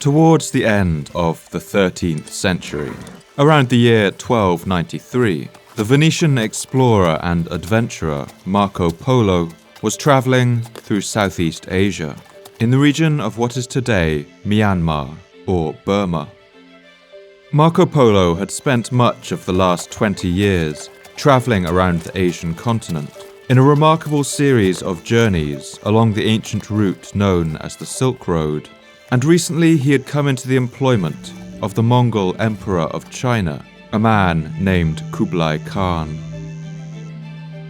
Towards the end of the 13th century, around the year 1293, the Venetian explorer and adventurer Marco Polo was traveling through Southeast Asia, in the region of what is today Myanmar or Burma. Marco Polo had spent much of the last 20 years traveling around the Asian continent in a remarkable series of journeys along the ancient route known as the Silk Road, and recently he had come into the employment of the Mongol Emperor of China, a man named Kublai Khan.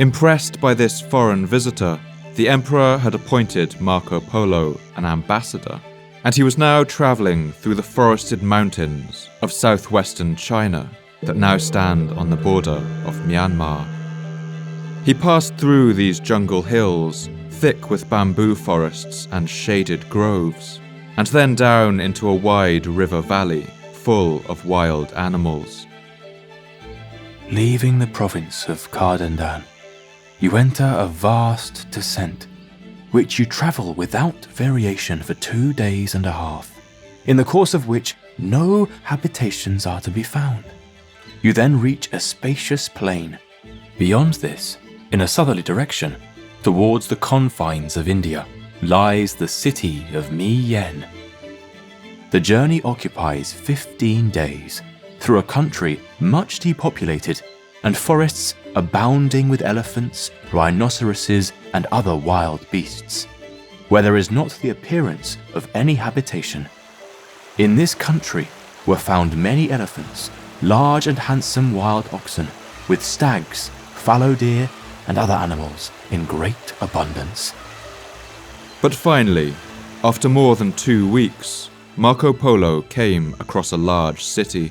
Impressed by this foreign visitor, the emperor had appointed Marco Polo an ambassador, and he was now traveling through the forested mountains of southwestern China that now stand on the border of Myanmar. He passed through these jungle hills, thick with bamboo forests and shaded groves, and then down into a wide river valley full of wild animals. Leaving the province of Kardandan, you enter a vast descent, which you travel without variation for 2 days and a half, in the course of which no habitations are to be found. You then reach a spacious plain. Beyond this, in a southerly direction, towards the confines of India, lies the city of Miyen. The journey occupies 15 days through a country much depopulated and forests abounding with elephants, rhinoceroses, and other wild beasts, where there is not the appearance of any habitation. In this country were found many elephants, large and handsome wild oxen, with stags, fallow deer, and other animals in great abundance. But finally, after more than 2 weeks, Marco Polo came across a large city,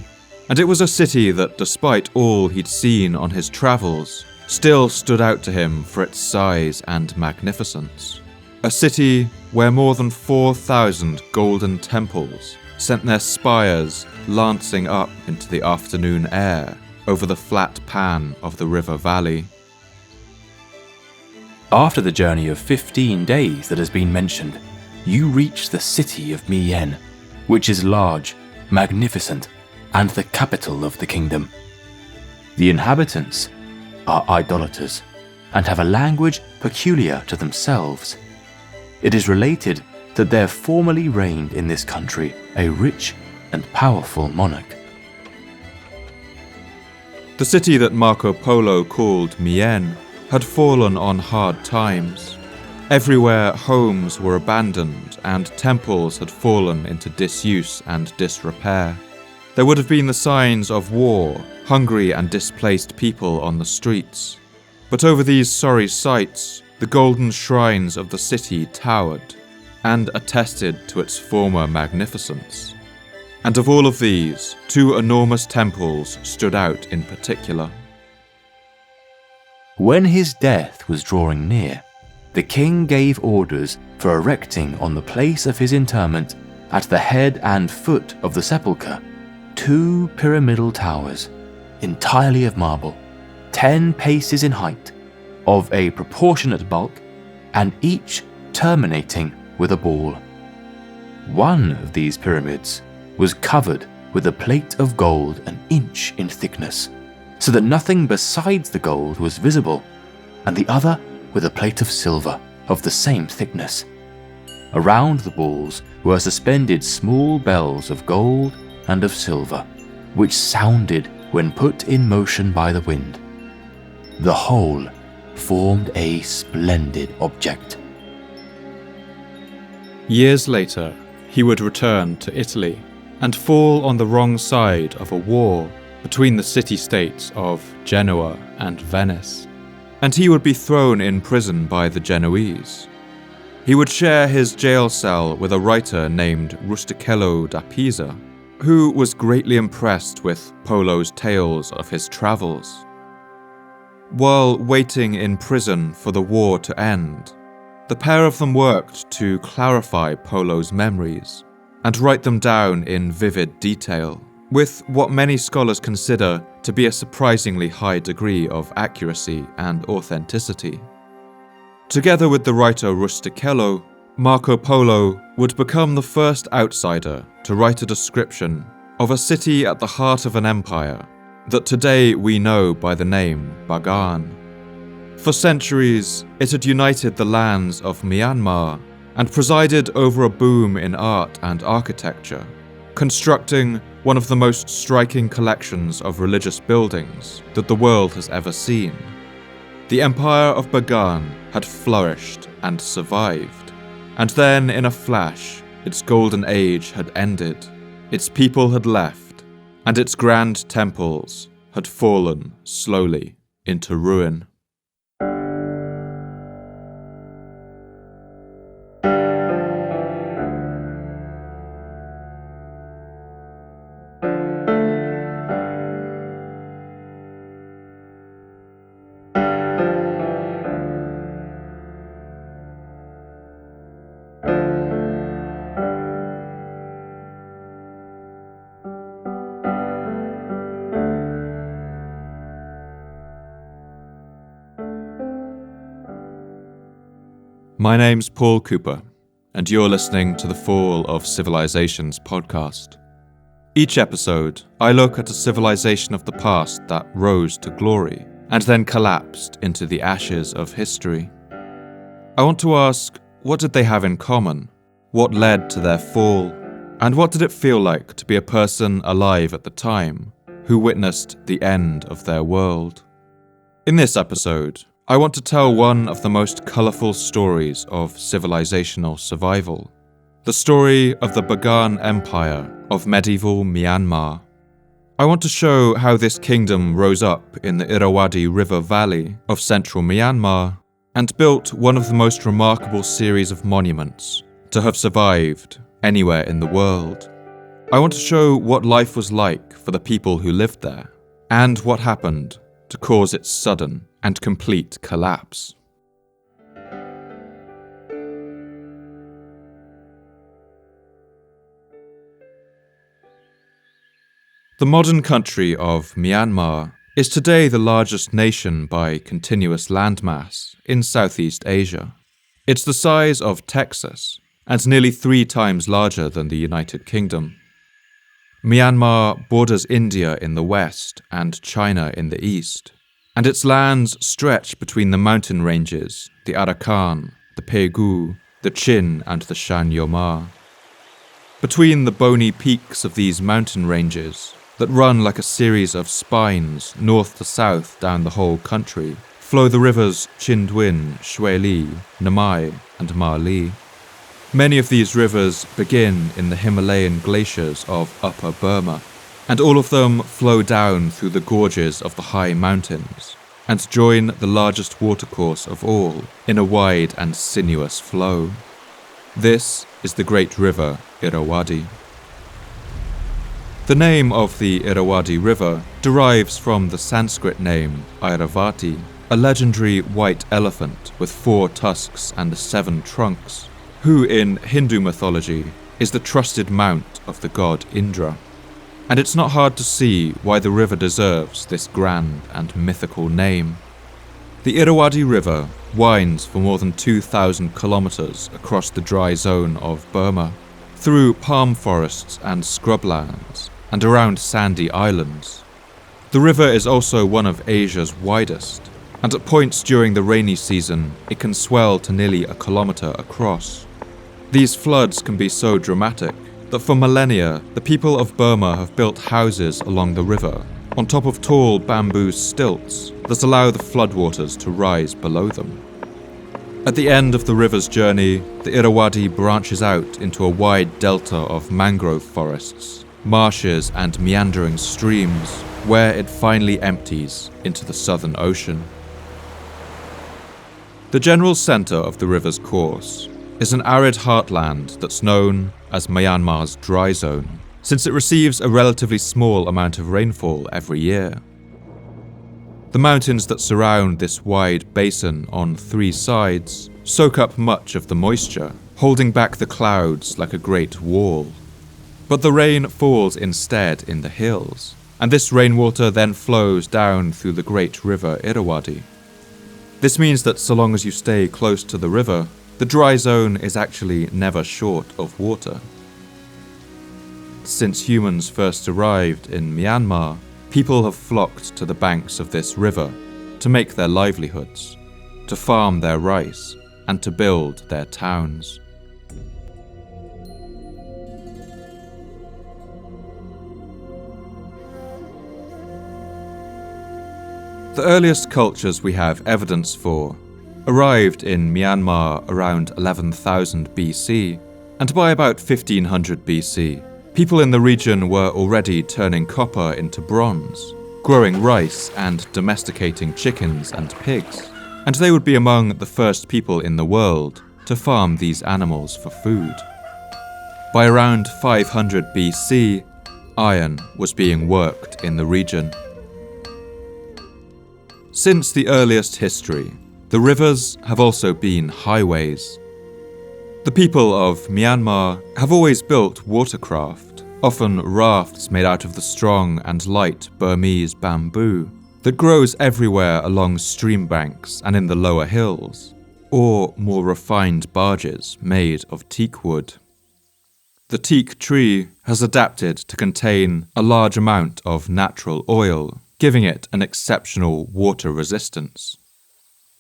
and it was a city that, despite all he'd seen on his travels, still stood out to him for its size and magnificence. A city where more than 4,000 golden temples sent their spires lancing up into the afternoon air over the flat pan of the river valley. After the journey of 15 days that has been mentioned, you reach the city of Miyen, which is large, magnificent, and the capital of the kingdom. The inhabitants are idolaters and have a language peculiar to themselves. It is related that there formerly reigned in this country a rich and powerful monarch. The city that Marco Polo called Miyen had fallen on hard times. Everywhere homes were abandoned and temples had fallen into disuse and disrepair. There would have been the signs of war, hungry and displaced people on the streets. But over these sorry sights, the golden shrines of the city towered and attested to its former magnificence. And of all of these, 2 enormous temples stood out in particular. When his death was drawing near, the king gave orders for erecting on the place of his interment, at the head and foot of the sepulchre, 2 pyramidal towers, entirely of marble, 10 paces in height, of a proportionate bulk, and each terminating with a ball. One of these pyramids was covered with a plate of gold an inch in thickness, so that nothing besides the gold was visible, and the other with a plate of silver of the same thickness. Around the balls were suspended small bells of gold and of silver, which sounded when put in motion by the wind. The whole formed a splendid object. Years later, he would return to Italy and fall on the wrong side of a war between the city-states of Genoa and Venice, and he would be thrown in prison by the Genoese. He would share his jail cell with a writer named Rustichello da Pisa, who was greatly impressed with Polo's tales of his travels. While waiting in prison for the war to end, the pair of them worked to clarify Polo's memories and write them down in vivid detail, with what many scholars consider to be a surprisingly high degree of accuracy and authenticity. Together with the writer Rustichello, Marco Polo would become the first outsider to write a description of a city at the heart of an empire that today we know by the name Bagan. For centuries, it had united the lands of Myanmar and presided over a boom in art and architecture, constructing one of the most striking collections of religious buildings that the world has ever seen. The Empire of Bagan had flourished and survived, and then in a flash, its golden age had ended, its people had left, and its grand temples had fallen slowly into ruin. My name's Paul Cooper, and you're listening to the Fall of Civilizations podcast. Each episode, I look at a civilization of the past that rose to glory and then collapsed into the ashes of history. I want to ask, what did they have in common? What led to their fall? And what did it feel like to be a person alive at the time who witnessed the end of their world? In this episode, I want to tell one of the most colourful stories of civilizational survival, the story of the Bagan Empire of medieval Myanmar. I want to show how this kingdom rose up in the Irrawaddy River Valley of central Myanmar and built one of the most remarkable series of monuments to have survived anywhere in the world. I want to show what life was like for the people who lived there and what happened to cause its sudden and complete collapse. The modern country of Myanmar is today the largest nation by continuous landmass in Southeast Asia. It's the size of Texas and nearly 3 times larger than the United Kingdom. Myanmar borders India in the west and China in the east, and its lands stretch between the mountain ranges, the Arakan, the Pegu, the Chin and the Shan Yomar. Between the bony peaks of these mountain ranges, that run like a series of spines north to south down the whole country, flow the rivers Chindwin, Shui Li, Namai and Ma Li. Many of these rivers begin in the Himalayan glaciers of Upper Burma, and all of them flow down through the gorges of the high mountains and join the largest watercourse of all in a wide and sinuous flow. This is the great river Irrawaddy. The name of the Irrawaddy River derives from the Sanskrit name Airavati, a legendary white elephant with 4 tusks and 7 trunks, who in Hindu mythology is the trusted mount of the god Indra. And it's not hard to see why the river deserves this grand and mythical name. The Irrawaddy River winds for more than 2,000 kilometers across the dry zone of Burma, through palm forests and scrublands, and around sandy islands. The river is also one of Asia's widest, and at points during the rainy season, it can swell to nearly a kilometer across. These floods can be so dramatic that for millennia, the people of Burma have built houses along the river, on top of tall bamboo stilts that allow the floodwaters to rise below them. At the end of the river's journey, the Irrawaddy branches out into a wide delta of mangrove forests, marshes and meandering streams, where it finally empties into the Southern Ocean. The general centre of the river's course is an arid heartland that's known as Myanmar's dry zone, since it receives a relatively small amount of rainfall every year. The mountains that surround this wide basin on 3 sides soak up much of the moisture, holding back the clouds like a great wall. But the rain falls instead in the hills, and this rainwater then flows down through the great river Irrawaddy. This means that so long as you stay close to the river, the dry zone is actually never short of water. Since humans first arrived in Myanmar, people have flocked to the banks of this river to make their livelihoods, to farm their rice, and to build their towns. The earliest cultures we have evidence for arrived in Myanmar around 11,000 BC, and by about 1500 BC, people in the region were already turning copper into bronze, growing rice and domesticating chickens and pigs, and they would be among the first people in the world to farm these animals for food. By around 500 BC, iron was being worked in the region. Since the earliest history, the rivers have also been highways. The people of Myanmar have always built watercraft, often rafts made out of the strong and light Burmese bamboo that grows everywhere along stream banks and in the lower hills, or more refined barges made of teak wood. The teak tree has adapted to contain a large amount of natural oil, giving it an exceptional water resistance.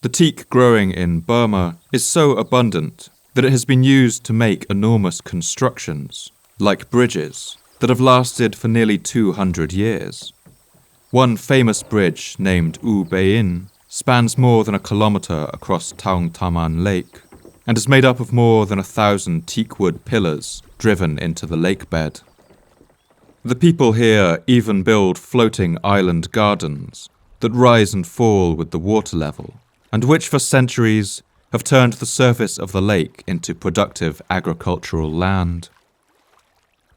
The teak growing in Burma is so abundant that it has been used to make enormous constructions, like bridges, that have lasted for nearly 200 years. One famous bridge named U Bayin spans more than a kilometre across Taung Taman Lake and is made up of more than 1,000 teakwood pillars driven into the lake bed. The people here even build floating island gardens that rise and fall with the water level, and which for centuries have turned the surface of the lake into productive agricultural land.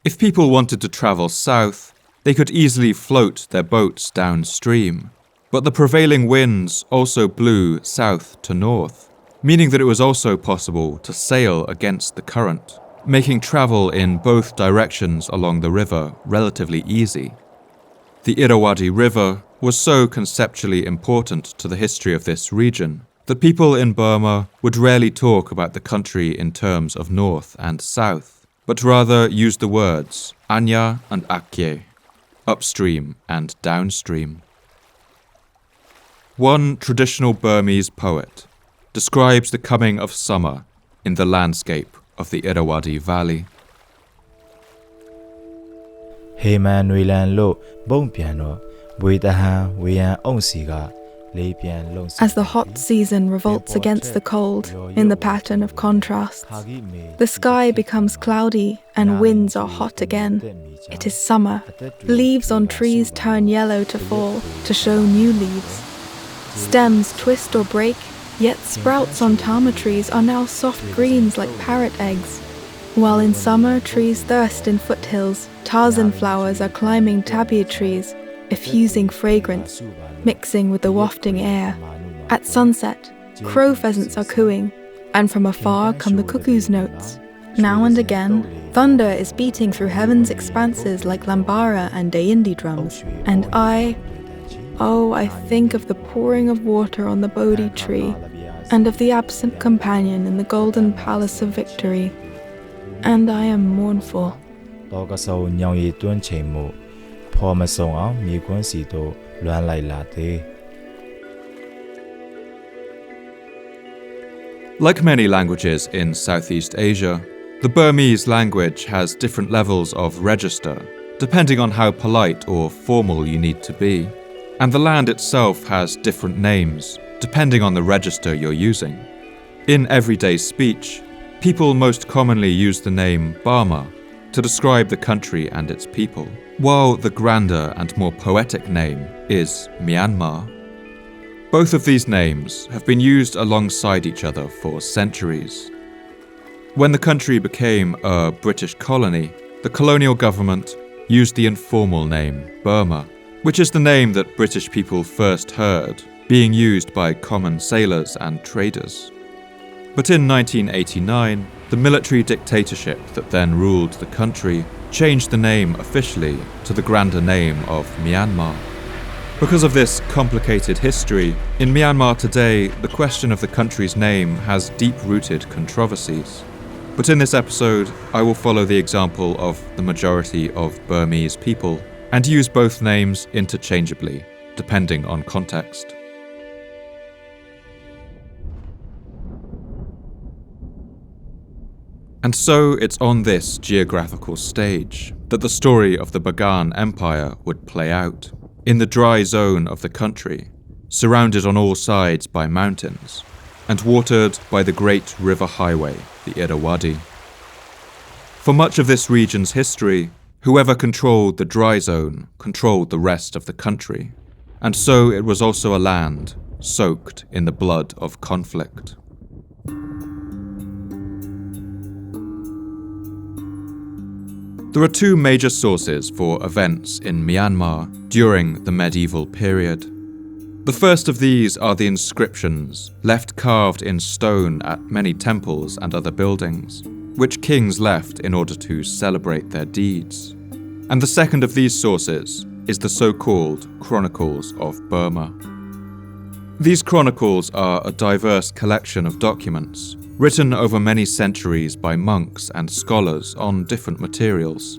If people wanted to travel south, they could easily float their boats downstream, but the prevailing winds also blew south to north, meaning that it was also possible to sail against the current, making travel in both directions along the river relatively easy. The Irrawaddy River was so conceptually important to the history of this region that people in Burma would rarely talk about the country in terms of north and south, but rather use the words Anya and Akye, upstream and downstream. One traditional Burmese poet describes the coming of summer in the landscape of the Irrawaddy Valley. As the hot season revolts against the cold in the pattern of contrasts, the sky becomes cloudy and winds are hot again. It is summer. Leaves on trees turn yellow to fall, to show new leaves. Stems twist or break, yet sprouts on tama trees are now soft greens like parrot eggs. While in summer trees thirst in foothills, tarzan flowers are climbing tapir trees, effusing fragrance, mixing with the wafting air. At sunset, crow pheasants are cooing, and from afar come the cuckoo's notes. Now and again, thunder is beating through heaven's expanses like lambara and Daindi drums, and I think of the pouring of water on the Bodhi tree, and of the absent companion in the golden palace of victory, and I am mournful. Like many languages in Southeast Asia, the Burmese language has different levels of register, depending on how polite or formal you need to be. And the land itself has different names, depending on the register you're using. In everyday speech, people most commonly use the name Burma to describe the country and its people, while the grander and more poetic name is Myanmar. Both of these names have been used alongside each other for centuries. When the country became a British colony, the colonial government used the informal name Burma, which is the name that British people first heard, being used by common sailors and traders. But in 1989, the military dictatorship that then ruled the country changed the name officially to the grander name of Myanmar. Because of this complicated history, in Myanmar today, the question of the country's name has deep-rooted controversies. But in this episode, I will follow the example of the majority of Burmese people and use both names interchangeably, depending on context. And so it's on this geographical stage that the story of the Bagan Empire would play out, in the dry zone of the country, surrounded on all sides by mountains, and watered by the great river highway, the Irrawaddy. For much of this region's history, whoever controlled the dry zone controlled the rest of the country, and so it was also a land soaked in the blood of conflict. There are two major sources for events in Myanmar during the medieval period. The first of these are the inscriptions left carved in stone at many temples and other buildings, which kings left in order to celebrate their deeds. And the second of these sources is the so-called Chronicles of Burma. These chronicles are a diverse collection of documents written over many centuries by monks and scholars on different materials.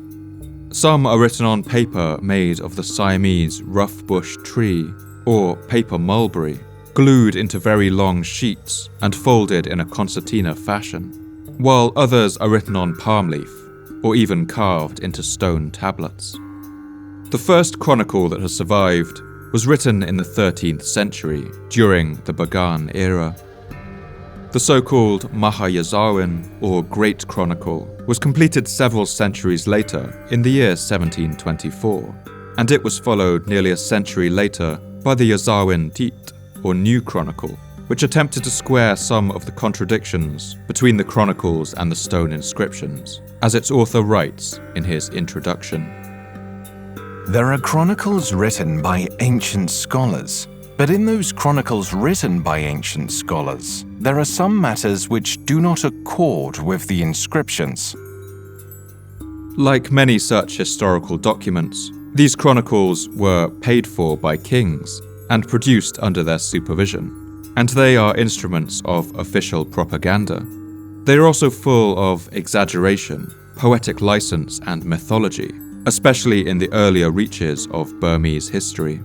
Some are written on paper made of the Siamese rough bush tree or paper mulberry, glued into very long sheets and folded in a concertina fashion, while others are written on palm leaf or even carved into stone tablets. The first chronicle that has survived was written in the 13th century during the Bagan era. The so-called Mahayazawin, or Great Chronicle, was completed several centuries later, in the year 1724, and it was followed nearly a century later by the Yazawin Tit, or New Chronicle, which attempted to square some of the contradictions between the chronicles and the stone inscriptions, as its author writes in his introduction. There are chronicles written by ancient scholars, but in those chronicles written by ancient scholars, there are some matters which do not accord with the inscriptions. Like many such historical documents, these chronicles were paid for by kings and produced under their supervision, and they are instruments of official propaganda. They are also full of exaggeration, poetic license, and mythology, especially in the earlier reaches of Burmese history.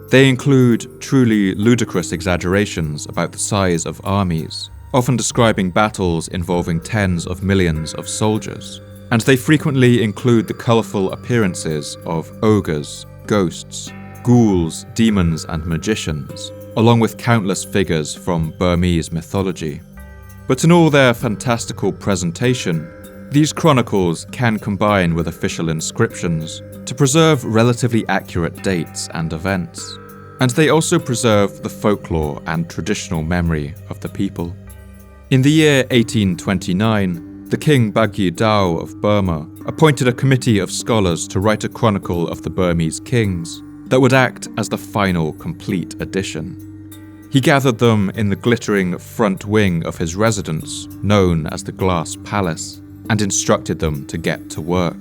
They include truly ludicrous exaggerations about the size of armies, often describing battles involving tens of millions of soldiers, and they frequently include the colourful appearances of ogres, ghosts, ghouls, demons, and magicians, along with countless figures from Burmese mythology. But in all their fantastical presentation, these chronicles can combine with official inscriptions to preserve relatively accurate dates and events, and they also preserve the folklore and traditional memory of the people. In the year 1829, the King Bagyi Dao of Burma appointed a committee of scholars to write a chronicle of the Burmese kings that would act as the final complete edition. He gathered them in the glittering front wing of his residence, known as the Glass Palace, and instructed them to get to work.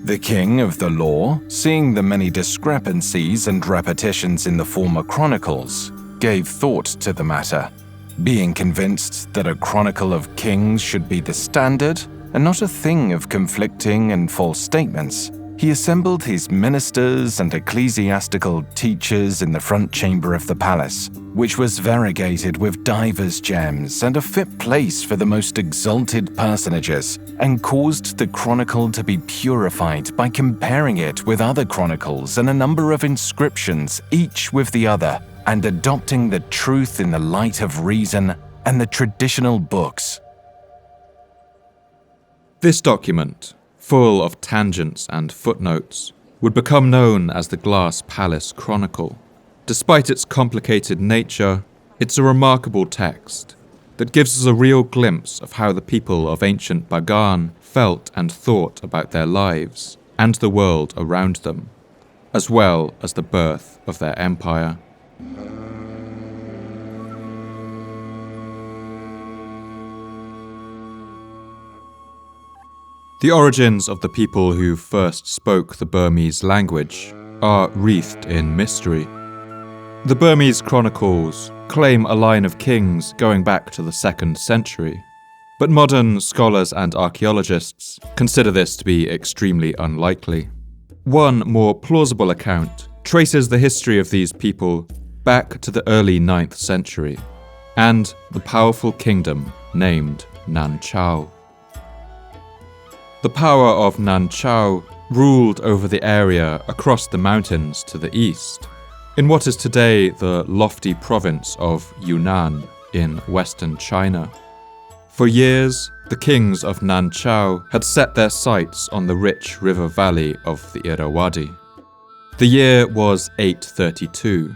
The king of the law, seeing the many discrepancies and repetitions in the former chronicles, gave thought to the matter. Being convinced that a chronicle of kings should be the standard and not a thing of conflicting and false statements, he assembled his ministers and ecclesiastical teachers in the front chamber of the palace, which was variegated with divers gems and a fit place for the most exalted personages, and caused the chronicle to be purified by comparing it with other chronicles and a number of inscriptions, each with the other, and adopting the truth in the light of reason and the traditional books. This document, full of tangents and footnotes, would become known as the Glass Palace Chronicle. Despite its complicated nature, it's a remarkable text that gives us a real glimpse of how the people of ancient Bagan felt and thought about their lives and the world around them, as well as the birth of their empire. The origins of the people who first spoke the Burmese language are wreathed in mystery. The Burmese chronicles claim a line of kings going back to the 2nd century, but modern scholars and archaeologists consider this to be extremely unlikely. One more plausible account traces the history of these people back to the early 9th century and the powerful kingdom named Nan Chao. The power of Nan Chao ruled over the area across the mountains to the east, in what is today the lofty province of Yunnan in western China. For years, the kings of Nan Chao had set their sights on the rich river valley of the Irrawaddy. The year was 832.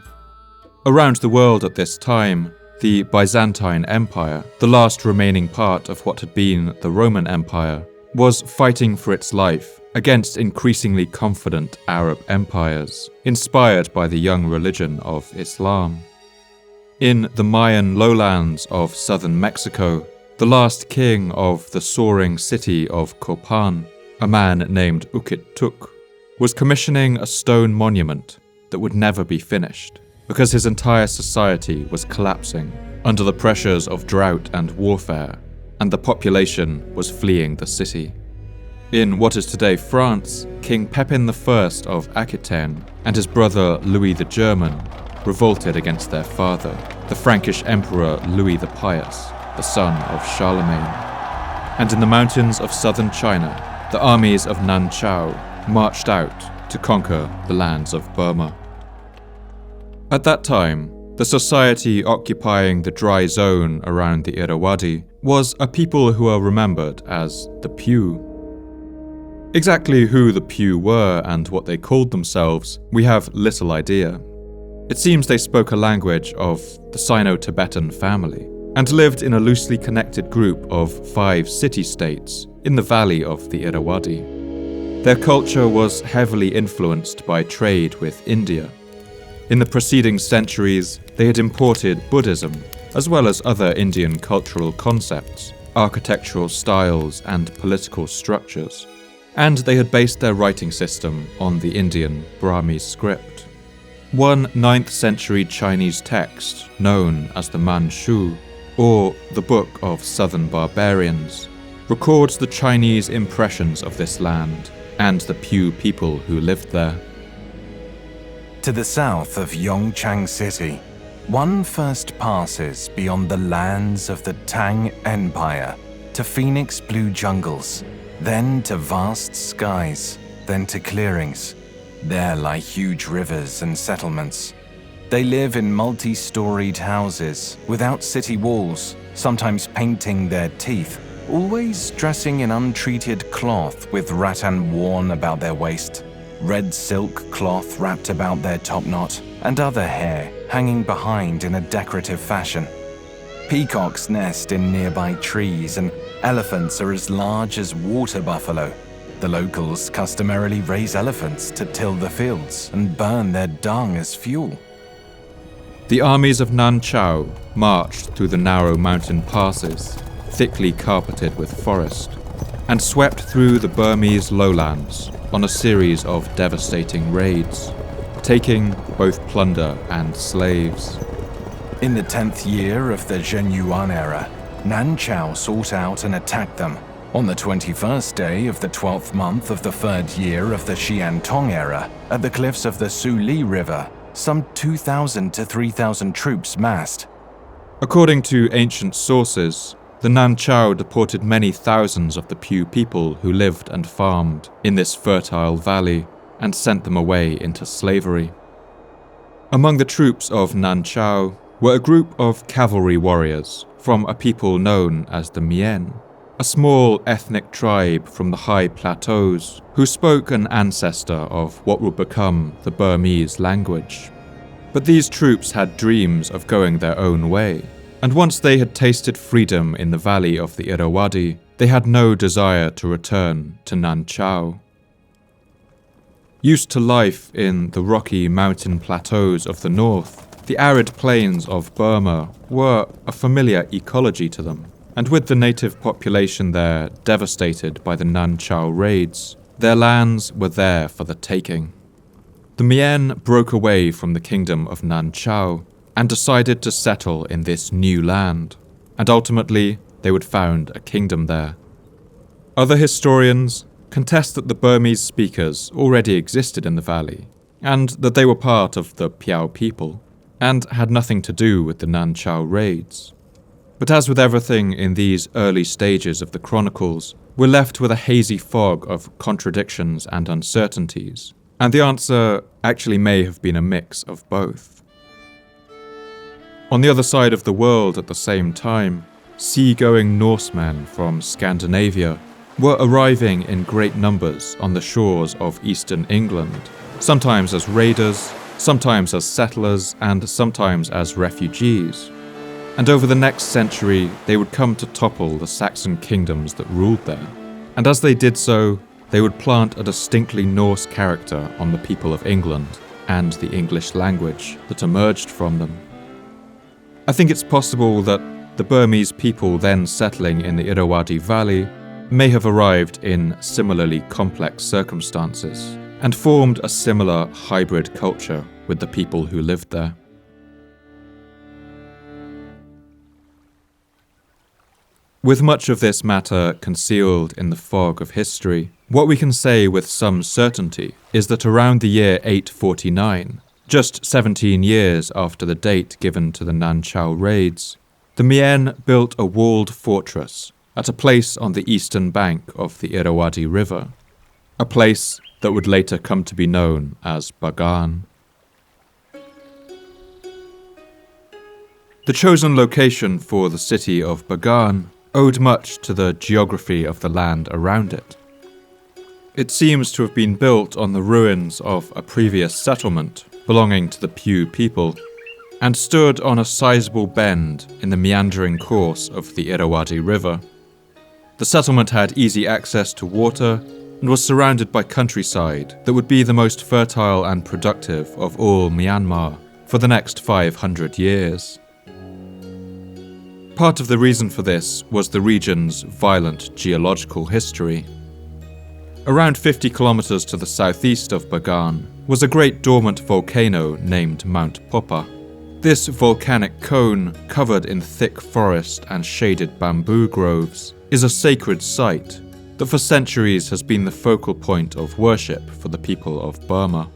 Around the world at this time, the Byzantine Empire, the last remaining part of what had been the Roman Empire, was fighting for its life against increasingly confident Arab empires, inspired by the young religion of Islam. In the Mayan lowlands of southern Mexico, the last king of the soaring city of Copan, a man named Ukit-Tuk, was commissioning a stone monument that would never be finished because his entire society was collapsing under the pressures of drought and warfare, and the population was fleeing the city. In what is today France, King Pepin I of Aquitaine and his brother Louis the German revolted against their father, the Frankish Emperor Louis the Pious, the son of Charlemagne. And in the mountains of southern China, the armies of Nan Chao marched out to conquer the lands of Burma. At that time, the society occupying the dry zone around the Irrawaddy was a people who are remembered as the Pyu. Exactly who the Pyu were and what they called themselves, we have little idea. It seems they spoke a language of the Sino-Tibetan family and lived in a loosely connected group of 5 city-states in the valley of the Irrawaddy. Their culture was heavily influenced by trade with India. In the preceding centuries, they had imported Buddhism, as well as other Indian cultural concepts, architectural styles, and political structures. And they had based their writing system on the Indian Brahmi script. One 9th century Chinese text, known as the Manchu, or the Book of Southern Barbarians, records the Chinese impressions of this land and the Pyu people who lived there. To the south of Yongchang City, one first passes beyond the lands of the Tang Empire to Phoenix blue jungles, then to vast skies, then to clearings. There lie huge rivers and settlements. They live in multi-storied houses, without city walls, sometimes painting their teeth, always dressing in untreated cloth with rattan worn about their waist, red silk cloth wrapped about their topknot, and other hair hanging behind in a decorative fashion. Peacocks nest in nearby trees, and elephants are as large as water buffalo. The locals customarily raise elephants to till the fields and burn their dung as fuel. The armies of Nan Chao marched through the narrow mountain passes, thickly carpeted with forest, and swept through the Burmese lowlands on a series of devastating raids, taking both plunder and slaves. In the 10th year of the Zheng Yuan era, Nan Chao sought out and attacked them. On the 21st day of the 12th month of the 3rd year of the Xian Tong era, at the cliffs of the Su Li River, some 2,000 to 3,000 troops massed. According to ancient sources, the Nan Chao deported many thousands of the Pyu people who lived and farmed in this fertile valley and sent them away into slavery. Among the troops of Nan Chao were a group of cavalry warriors from a people known as the Mien, a small ethnic tribe from the high plateaus who spoke an ancestor of what would become the Burmese language. But these troops had dreams of going their own way, and once they had tasted freedom in the valley of the Irrawaddy, they had no desire to return to Nan Chao. Used to life in the rocky mountain plateaus of the north, the arid plains of Burma were a familiar ecology to them, and with the native population there devastated by the Nan Chao raids, their lands were there for the taking. the Mian broke away from the kingdom of Nanchao and decided to settle in this new land, and ultimately they would found a kingdom there. Other historians contest that the Burmese speakers already existed in the valley, and that they were part of the Piao people, and had nothing to do with the Nanchao raids. But as with everything in these early stages of the Chronicles, we're left with a hazy fog of contradictions and uncertainties, and the answer actually may have been a mix of both. On the other side of the world at the same time, sea-going Norsemen from Scandinavia were arriving in great numbers on the shores of eastern England, sometimes as raiders, sometimes as settlers, and sometimes as refugees. And over the next century, they would come to topple the Saxon kingdoms that ruled there. And as they did so, they would plant a distinctly Norse character on the people of England and the English language that emerged from them. I think it's possible that the Burmese people then settling in the Irrawaddy Valley may have arrived in similarly complex circumstances and formed a similar hybrid culture with the people who lived there. With much of this matter concealed in the fog of history, what we can say with some certainty is that around the year 849, just 17 years after the date given to the Nanchao raids, the Mian built a walled fortress at a place on the eastern bank of the Irrawaddy River, a place that would later come to be known as Bagan. The chosen location for the city of Bagan owed much to the geography of the land around it. It seems to have been built on the ruins of a previous settlement belonging to the Piu people, and stood on a sizable bend in the meandering course of the Irrawaddy River. The settlement had easy access to water and was surrounded by countryside that would be the most fertile and productive of all Myanmar for the next 500 years. Part of the reason for this was the region's violent geological history. Around 50 kilometers to the southeast of Bagan was a great dormant volcano named Mount Popa. This volcanic cone, covered in thick forest and shaded bamboo groves, is a sacred site that for centuries has been the focal point of worship for the people of Burma.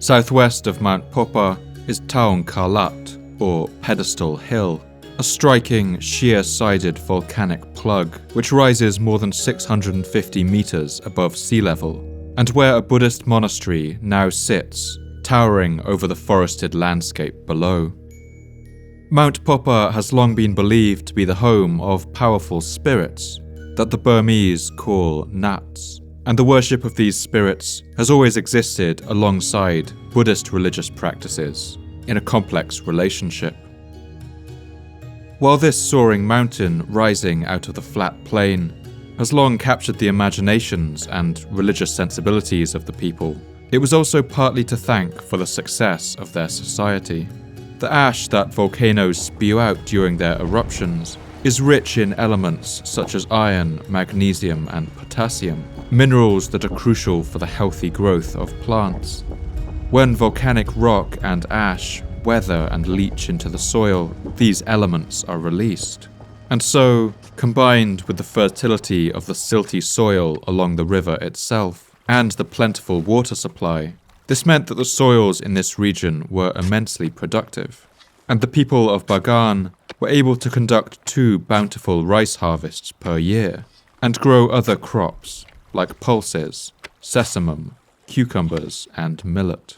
Southwest of Mount Popa is Taung Kalat, or Pedestal Hill, a striking, sheer-sided volcanic plug which rises more than 650 meters above sea level, and where a Buddhist monastery now sits, towering over the forested landscape below. Mount Popa has long been believed to be the home of powerful spirits that the Burmese call Nats, and the worship of these spirits has always existed alongside Buddhist religious practices in a complex relationship. While this soaring mountain rising out of the flat plain has long captured the imaginations and religious sensibilities of the people, it was also partly to thank for the success of their society. The ash that volcanoes spew out during their eruptions is rich in elements such as iron, magnesium, and potassium, minerals that are crucial for the healthy growth of plants. When volcanic rock and ash weather and leach into the soil, these elements are released. And so, combined with the fertility of the silty soil along the river itself and the plentiful water supply, this meant that the soils in this region were immensely productive, and the people of Bagan were able to conduct 2 bountiful rice harvests per year and grow other crops like pulses, sesamum, cucumbers, and millet.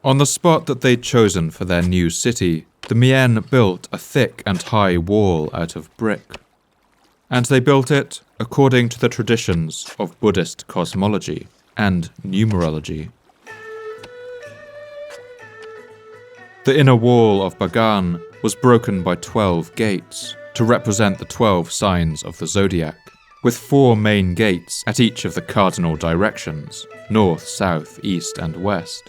On the spot that they'd chosen for their new city, the Mian built a thick and high wall out of brick. And they built it according to the traditions of Buddhist cosmology and numerology. The inner wall of Bagan was broken by 12 gates to represent the 12 signs of the zodiac, with 4 main gates at each of the cardinal directions, north, south, east, and west.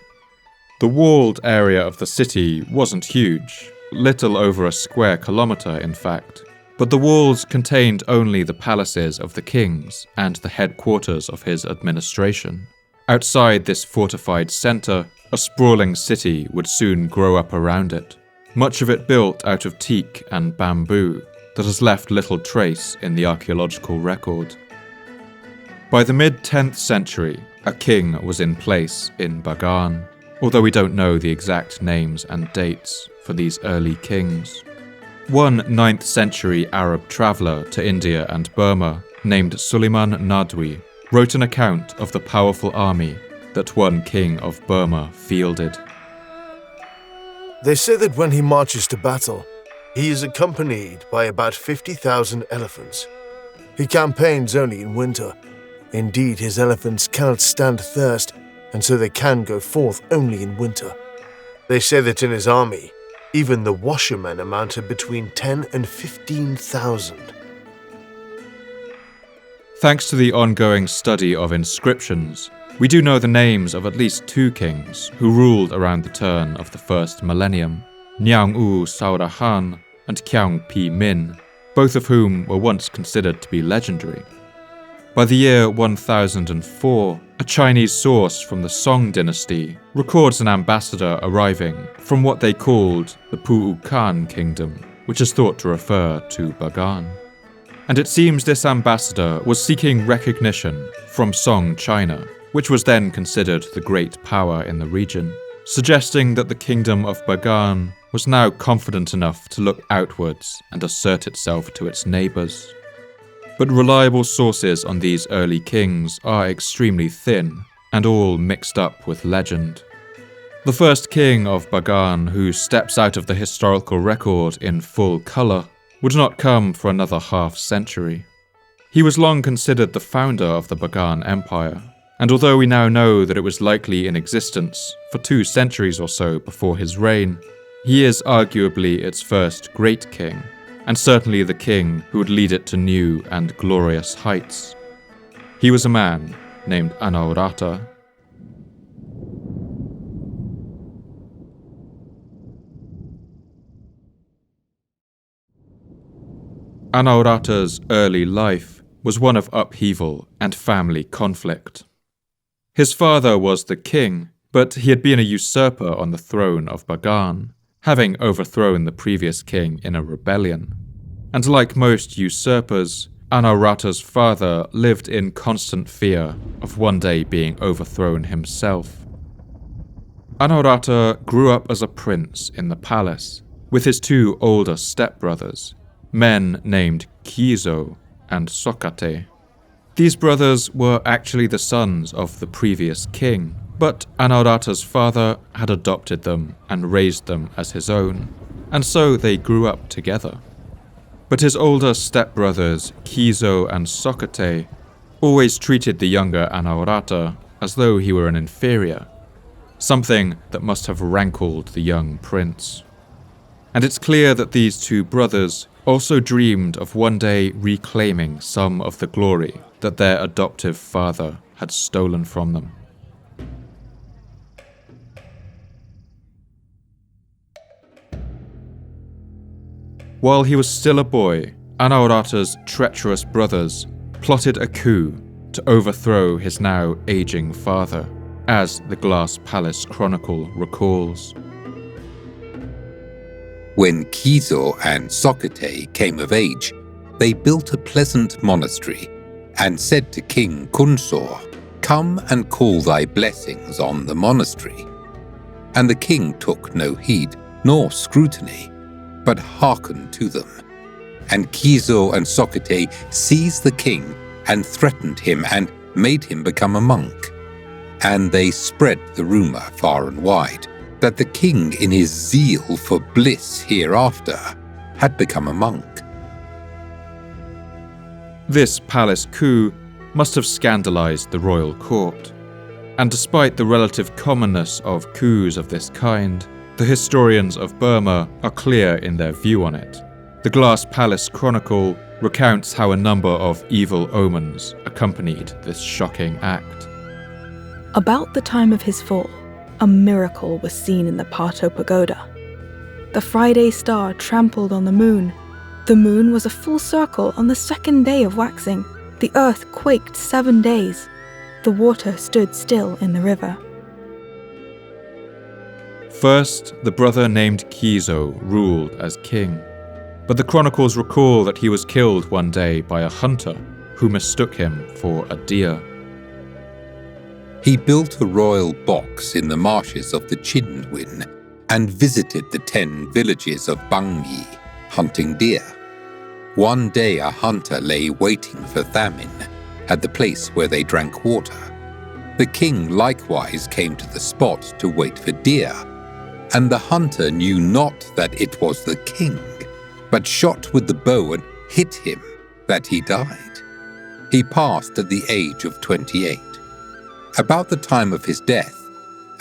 The walled area of the city wasn't huge, little over a square kilometre in fact, but the walls contained only the palaces of the kings and the headquarters of his administration. Outside this fortified centre, a sprawling city would soon grow up around it, much of it built out of teak and bamboo that has left little trace in the archaeological record. By the mid-10th century, a king was in place in Bagan, although we don't know the exact names and dates for these early kings. One 9th century Arab traveller to India and Burma, named Suleiman Nadwi, wrote an account of the powerful army that one king of Burma fielded. They say that when he marches to battle, he is accompanied by about 50,000 elephants. He campaigns only in winter. Indeed, his elephants cannot stand thirst, and so they can go forth only in winter. They say that in his army, even the washermen amounted between 10 and 15,000. Thanks to the ongoing study of inscriptions, we do know the names of at least 2 kings who ruled around the turn of the first millennium, Nyang U Saurahan and Kiang Pi Min, both of whom were once considered to be legendary. By the year 1004, a Chinese source from the Song dynasty records an ambassador arriving from what they called the Pu'ukan kingdom, which is thought to refer to Bagan. And it seems this ambassador was seeking recognition from Song China, which was then considered the great power in the region, suggesting that the kingdom of Bagan was now confident enough to look outwards and assert itself to its neighbours. But reliable sources on these early kings are extremely thin and all mixed up with legend. The first king of Bagan who steps out of the historical record in full colour would not come for another half-century. He was long considered the founder of the Bagan Empire, and although we now know that it was likely in existence for 2 centuries or so before his reign, he is arguably its first great king, and certainly the king who would lead it to new and glorious heights. He was a man named Anaurata. Anaurata's early life was one of upheaval and family conflict. His father was the king, but he had been a usurper on the throne of Bagan, having overthrown the previous king in a rebellion. And like most usurpers, Anaurata's father lived in constant fear of one day being overthrown himself. Anaurata grew up as a prince in the palace, with his 2 older stepbrothers, men named Kizo and Sokate. These brothers were actually the sons of the previous king, but Anaurata's father had adopted them and raised them as his own, and so they grew up together. But his older stepbrothers, Kizo and Sokate, always treated the younger Anaurata as though he were an inferior, something that must have rankled the young prince. And it's clear that these 2 brothers also dreamed of one day reclaiming some of the glory that their adoptive father had stolen from them. While he was still a boy, Anaurata's treacherous brothers plotted a coup to overthrow his now aging father, as the Glass Palace Chronicle recalls. When Kizo and Sokate came of age, they built a pleasant monastery and said to King Kunsor, "Come and call thy blessings on the monastery." And the king took no heed nor scrutiny, but hearkened to them. And Kizo and Sokate seized the king and threatened him and made him become a monk. And they spread the rumour far and wide that the king, in his zeal for bliss hereafter, had become a monk. This palace coup must have scandalized the royal court, and despite the relative commonness of coups of this kind, the historians of Burma are clear in their view on it. The Glass Palace Chronicle recounts how a number of evil omens accompanied this shocking act. About the time of his fall, a miracle was seen in the Pato Pagoda. The Friday star trampled on the moon. The moon was a full circle on the 2nd day of waxing. The earth quaked 7 days. the water stood still in the river. First, the brother named Kiso ruled as king, but the chronicles recall that he was killed one day by a hunter who mistook him for a deer. He built a royal box in the marshes of the Chindwin and visited the 10 villages of Bangyi, hunting deer. One day a hunter lay waiting for famine at the place where they drank water. The king likewise came to the spot to wait for deer, and the hunter knew not that it was the king, but shot with the bow and hit him, that he died. He passed at the age of 28. About the time of his death,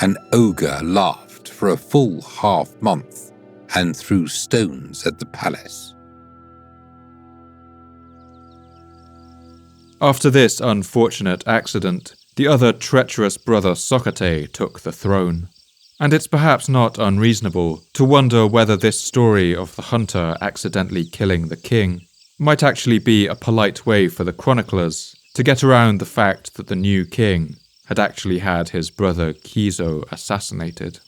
an ogre laughed for a full half-month and threw stones at the palace. After this unfortunate accident, the other treacherous brother Socrates took the throne. And it's perhaps not unreasonable to wonder whether this story of the hunter accidentally killing the king might actually be a polite way for the chroniclers to get around the fact that the new king had actually had his brother Kiso assassinated.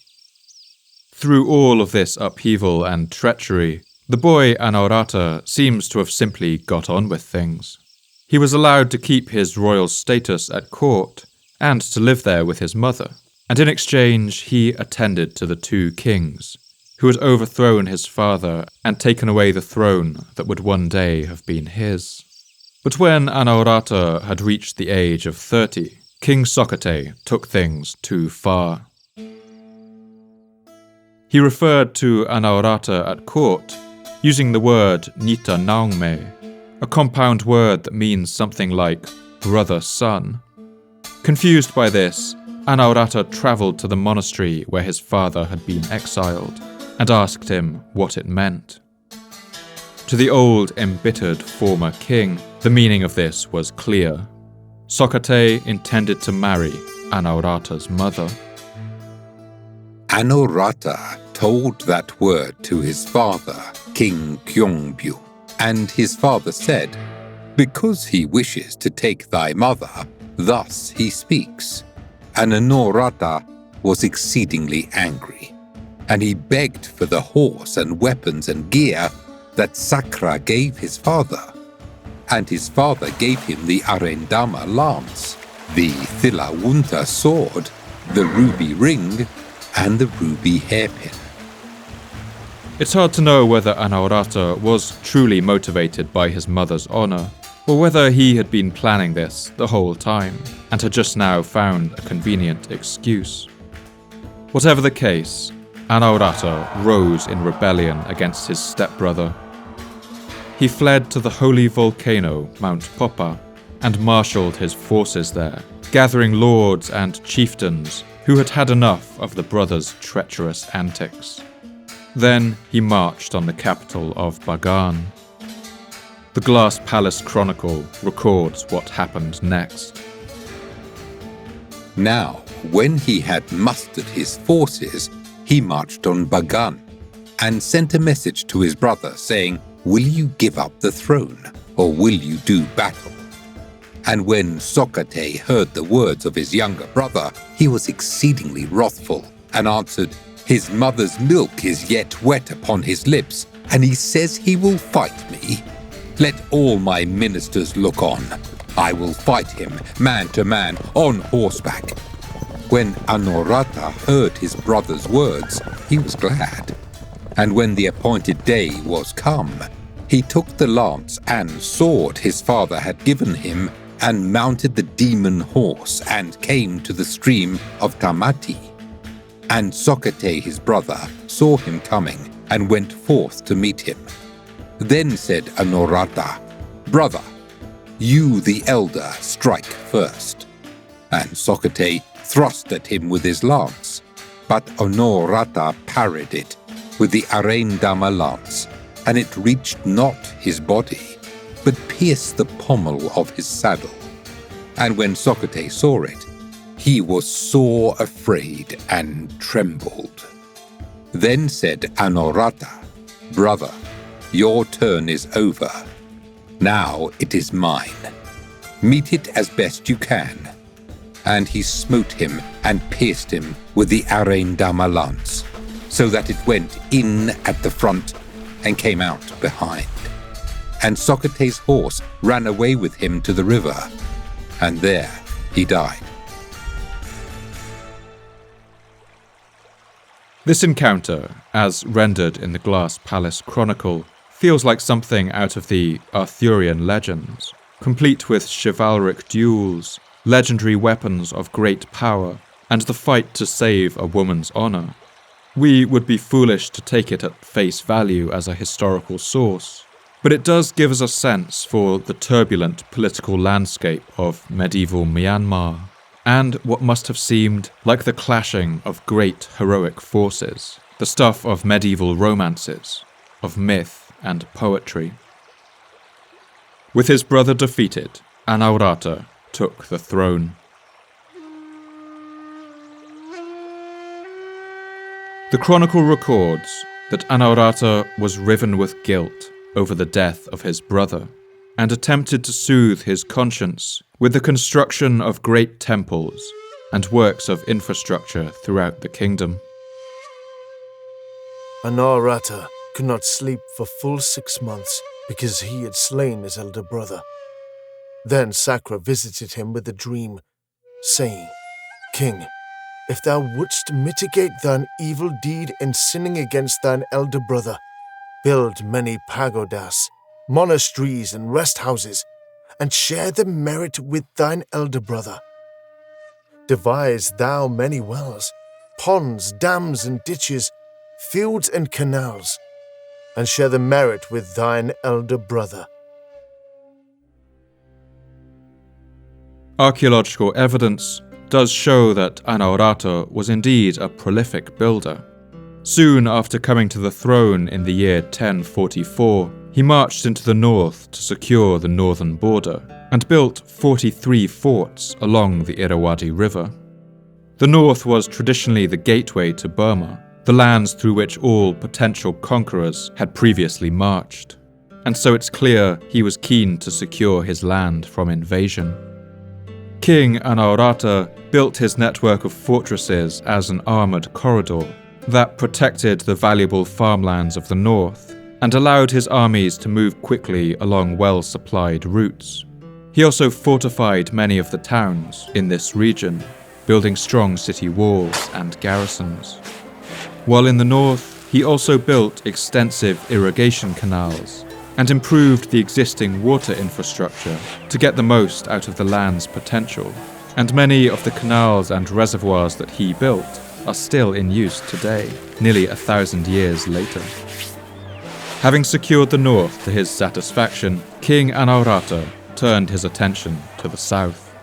Through all of this upheaval and treachery, the boy Anaurata seems to have simply got on with things. He was allowed to keep his royal status at court and to live there with his mother, and in exchange he attended to the 2 kings, who had overthrown his father and taken away the throne that would one day have been his. But when Anaurata had reached the age of 30, King Socrates took things too far. He referred to Anaurata at court using the word Nita Naungme, a compound word that means something like brother-son. Confused by this, Anaurata travelled to the monastery where his father had been exiled and asked him what it meant. To the old, embittered former king, the meaning of this was clear. Socrates intended to marry Anaurata's mother. Anaurata told that word to his father, King Gyeongbyu, and his father said, "Because he wishes to take thy mother, thus he speaks." And Anaurata was exceedingly angry, and he begged for the horse and weapons and gear that Sakra gave his father. And his father gave him the Arendama lance, the Thilawunta sword, the ruby ring, and the ruby hairpin. It's hard to know whether Anaurata was truly motivated by his mother's honour, or whether he had been planning this the whole time and had just now found a convenient excuse. Whatever the case, Anaurata rose in rebellion against his stepbrother. He fled to the holy volcano, Mount Popa, and marshalled his forces there, gathering lords and chieftains who had had enough of the brother's treacherous antics. Then he marched on the capital of Bagan. The Glass Palace Chronicle records what happened next. Now, when he had mustered his forces, he marched on Bagan and sent a message to his brother saying, "Will you give up the throne, or will you do battle?" And when Socrates heard the words of his younger brother, he was exceedingly wrathful and answered, "His mother's milk is yet wet upon his lips, and he says he will fight me. Let all my ministers look on. I will fight him, man to man, on horseback." When Anaurata heard his brother's words, he was glad. And when the appointed day was come, he took the lance and sword his father had given him, and mounted the demon horse, and came to the stream of Tamati. And Socrates his brother saw him coming, and went forth to meet him. Then said Anaurata, "Brother, you the elder strike first." And Socrates thrust at him with his lance, but Anaurata parried it with the Arendama lance, and it reached not his body, but pierced the pommel of his saddle. And when Socrates saw it, he was sore afraid and trembled. Then said Anaurata, "Brother, your turn is over. Now it is mine. Meet it as best you can." and he smote him and pierced him with the Arendama lance, so that it went in at the front and came out behind. And Sokete's horse ran away with him to the river, and there he died. This encounter, as rendered in the Glass Palace Chronicle, feels like something out of the Arthurian legends, complete with chivalric duels, legendary weapons of great power, and the fight to save a woman's honor. We would be foolish to take it at face value as a historical source, but it does give us a sense for the turbulent political landscape of medieval Myanmar, and what must have seemed like the clashing of great heroic forces, the stuff of medieval romances, of myth and poetry. With his brother defeated, Anaurata took the throne. The chronicle records that Anaurata was riven with guilt over the death of his brother, and attempted to soothe his conscience with the construction of great temples and works of infrastructure throughout the kingdom. Anaurata could not sleep for full 6 months because he had slain his elder brother. Then Sakra visited him with a dream, saying, "King, if thou wouldst mitigate thine evil deed in sinning against thine elder brother, build many pagodas, monasteries and rest houses, and share the merit with thine elder brother. Devise thou many wells, ponds, dams and ditches, fields and canals, and share the merit with thine elder brother." Archaeological evidence does show that Anaurata was indeed a prolific builder. Soon after coming to the throne in the year 1044, he marched into the north to secure the northern border and built 43 forts along the Irrawaddy River. The north was traditionally the gateway to Burma, the lands through which all potential conquerors had previously marched, and so it's clear he was keen to secure his land from invasion. King Anaurata built his network of fortresses as an armoured corridor that protected the valuable farmlands of the north and allowed his armies to move quickly along well-supplied routes. He also fortified many of the towns in this region, building strong city walls and garrisons. While in the north, he also built extensive irrigation canals and improved the existing water infrastructure to get the most out of the land's potential, and many of the canals and reservoirs that he built are still in use today, nearly 1,000 years later. Having secured the north to his satisfaction, King Anaurata turned his attention to the south.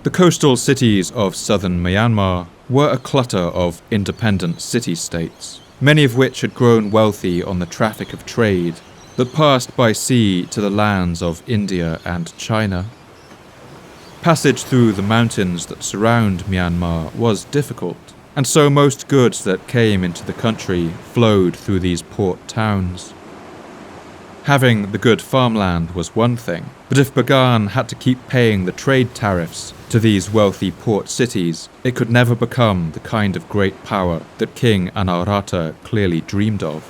The coastal cities of southern Myanmar were a clutter of independent city-states, many of which had grown wealthy on the traffic of trade that passed by sea to the lands of India and China. Passage through the mountains that surround Myanmar was difficult, and so most goods that came into the country flowed through these port towns. Having the good farmland was one thing, but if Bagan had to keep paying the trade tariffs to these wealthy port cities, it could never become the kind of great power that King Anaurata clearly dreamed of.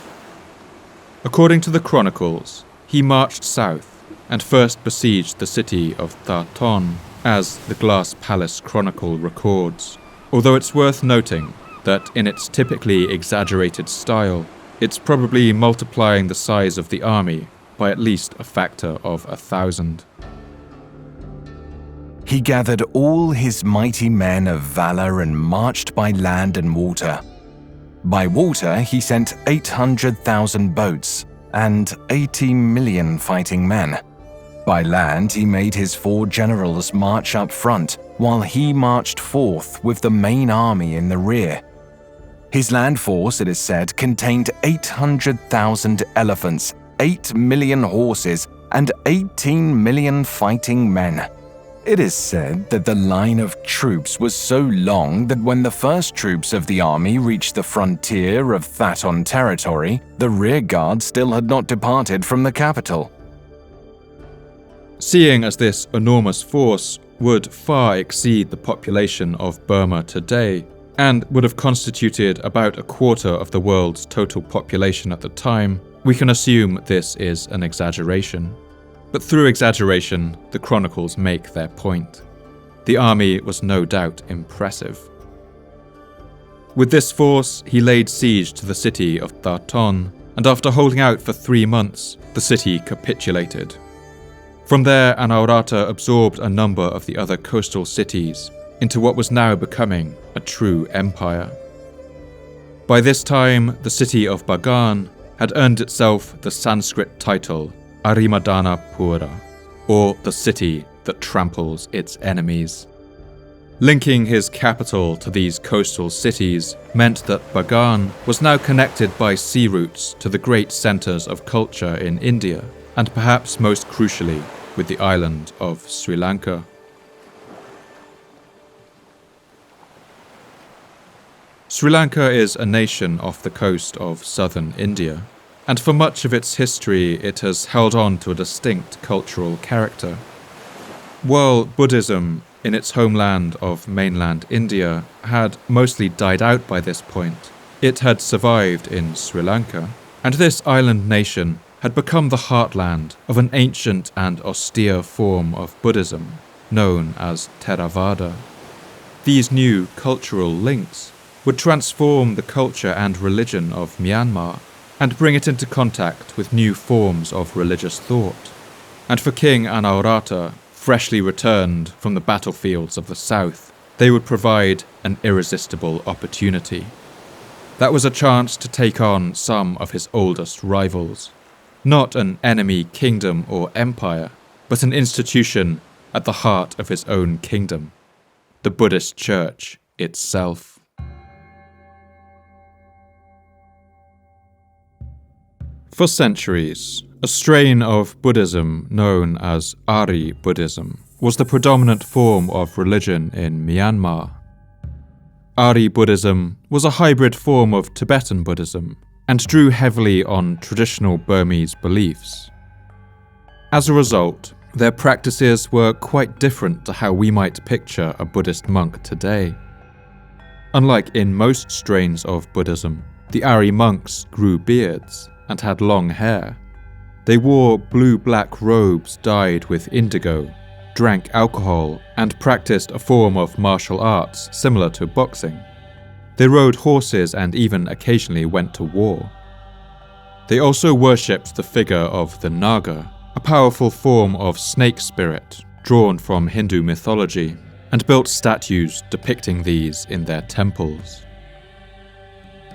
According to the chronicles, he marched south and first besieged the city of Tha Ton, as the Glass Palace Chronicle records, although it's worth noting that in its typically exaggerated style, it's probably multiplying the size of the army by at least a factor of 1,000. He gathered all his mighty men of valor and marched by land and water. By water he sent 800,000 boats and 80 million fighting men. By land he made his 4 generals march up front, while he marched forth with the main army in the rear. His land force, it is said, contained 800,000 elephants, 8 million horses, and 18 million fighting men. It is said that the line of troops was so long that when the first troops of the army reached the frontier of Tha Ton territory, the rear guard still had not departed from the capital. Seeing as this enormous force would far exceed the population of Burma today, and would have constituted about a quarter of the world's total population at the time, we can assume this is an exaggeration. But through exaggeration, the chronicles make their point. The army was no doubt impressive. With this force, he laid siege to the city of Thaton, and after holding out for 3 months, the city capitulated. From there, Anaurata absorbed a number of the other coastal cities into what was now becoming a true empire. By this time, the city of Bagan had earned itself the Sanskrit title Arimadana Pura, or the city that tramples its enemies. Linking his capital to these coastal cities meant that Bagan was now connected by sea routes to the great centres of culture in India, and perhaps most crucially with the island of Sri Lanka. Sri Lanka is a nation off the coast of southern India, and for much of its history it has held on to a distinct cultural character. While Buddhism in its homeland of mainland India had mostly died out by this point, it had survived in Sri Lanka, and this island nation had become the heartland of an ancient and austere form of Buddhism, known as Theravada. These new cultural links would transform the culture and religion of Myanmar and bring it into contact with new forms of religious thought. And for King Anaurata, freshly returned from the battlefields of the south, they would provide an irresistible opportunity. That was a chance to take on some of his oldest rivals. Not an enemy kingdom or empire, but an institution at the heart of his own kingdom, the Buddhist Church itself. For centuries, a strain of Buddhism known as Ari Buddhism was the predominant form of religion in Myanmar. Ari Buddhism was a hybrid form of Tibetan Buddhism and drew heavily on traditional Burmese beliefs. As a result, their practices were quite different to how we might picture a Buddhist monk today. Unlike in most strains of Buddhism, the Ari monks grew beards and had long hair. They wore blue-black robes dyed with indigo, drank alcohol, and practiced a form of martial arts similar to boxing. They rode horses and even occasionally went to war. They also worshipped the figure of the Naga, a powerful form of snake spirit drawn from Hindu mythology, and built statues depicting these in their temples.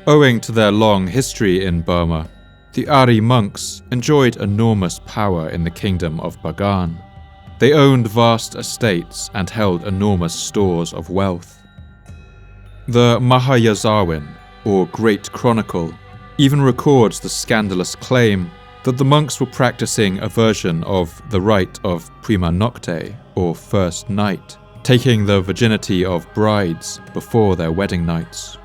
Owing to their long history in Burma, the Ari monks enjoyed enormous power in the kingdom of Bagan. They owned vast estates and held enormous stores of wealth. The Mahayazawin, or Great Chronicle, even records the scandalous claim that the monks were practicing a version of the rite of prima nocte, or first night, taking the virginity of brides before their wedding nights.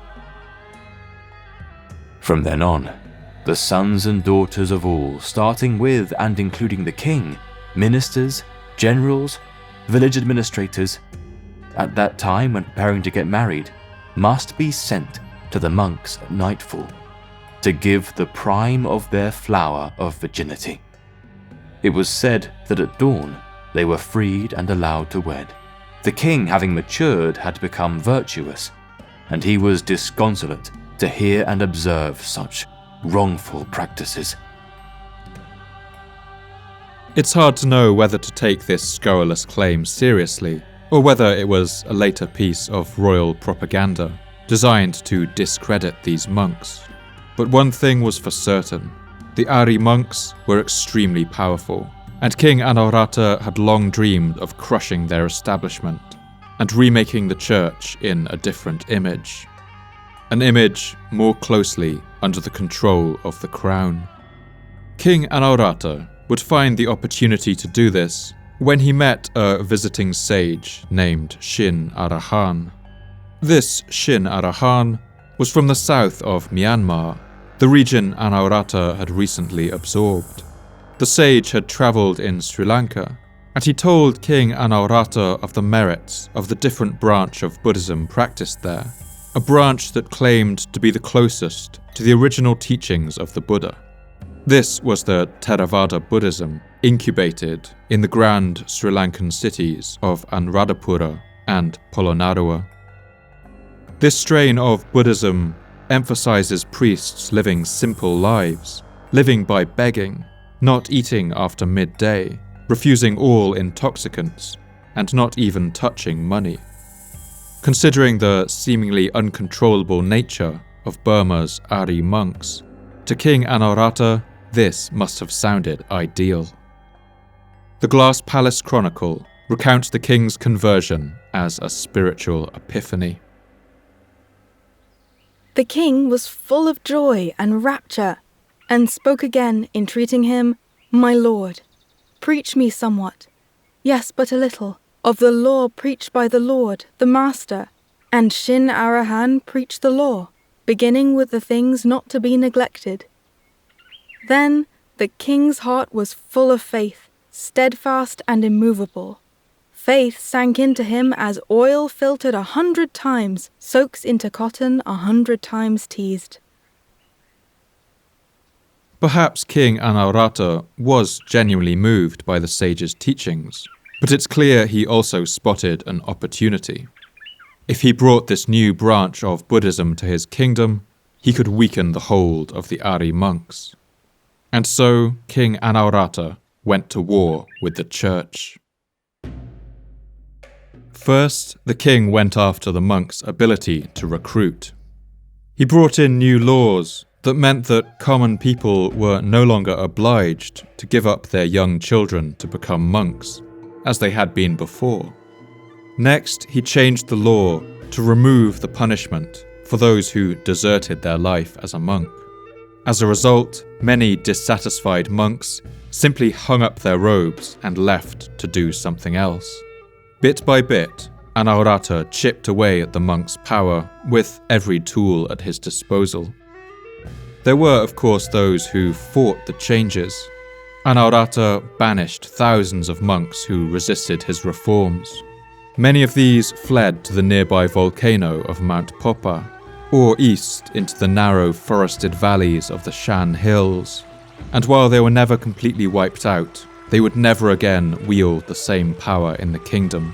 From then on, the sons and daughters of all, starting with and including the king, ministers, generals, village administrators, at that time when preparing to get married, must be sent to the monks at nightfall to give the prime of their flower of virginity. It was said that at dawn they were freed and allowed to wed. The king, having matured, had become virtuous, and he was disconsolate to hear and observe such wrongful practices. It's hard to know whether to take this scurrilous claim seriously, or whether it was a later piece of royal propaganda designed to discredit these monks. But one thing was for certain: the Ari monks were extremely powerful, and King Anaurata had long dreamed of crushing their establishment and remaking the church in a different image. An image more closely under the control of the crown. King Anaurata would find the opportunity to do this when he met a visiting sage named Shin Arahan. This Shin Arahan was from the south of Myanmar, the region Anaurata had recently absorbed. The sage had travelled in Sri Lanka and he told King Anaurata of the merits of the different branch of Buddhism practiced there, a branch that claimed to be the closest to the original teachings of the Buddha. This was the Theravada Buddhism, incubated in the grand Sri Lankan cities of Anuradhapura and Polonnaruwa. This strain of Buddhism emphasizes priests living simple lives, living by begging, not eating after midday, refusing all intoxicants, and not even touching money. Considering the seemingly uncontrollable nature of Burma's Ari monks, to King Anaurata, this must have sounded ideal. The Glass Palace Chronicle recounts the king's conversion as a spiritual epiphany. The king was full of joy and rapture, and spoke again, entreating him, "My lord, preach me somewhat, yes, but a little, of the law preached by the Lord, the Master, and Shin Arahan preached the law, beginning with the things not to be neglected." Then the king's heart was full of faith, steadfast and immovable. Faith sank into him as oil filtered 100 times soaks into cotton 100 times teased. Perhaps King Anaurata was genuinely moved by the sage's teachings, but it's clear he also spotted an opportunity. If he brought this new branch of Buddhism to his kingdom, he could weaken the hold of the Ari monks. And so King Anaurata went to war with the church. First, the king went after the monks' ability to recruit. He brought in new laws that meant that common people were no longer obliged to give up their young children to become monks, as they had been before. Next, he changed the law to remove the punishment for those who deserted their life as a monk. As a result, many dissatisfied monks simply hung up their robes and left to do something else. Bit by bit, Anaurata chipped away at the monks' power with every tool at his disposal. There were, of course, those who fought the changes. Anaurata banished thousands of monks who resisted his reforms. Many of these fled to the nearby volcano of Mount Popa, or east into the narrow forested valleys of the Shan Hills. And while they were never completely wiped out, they would never again wield the same power in the kingdom.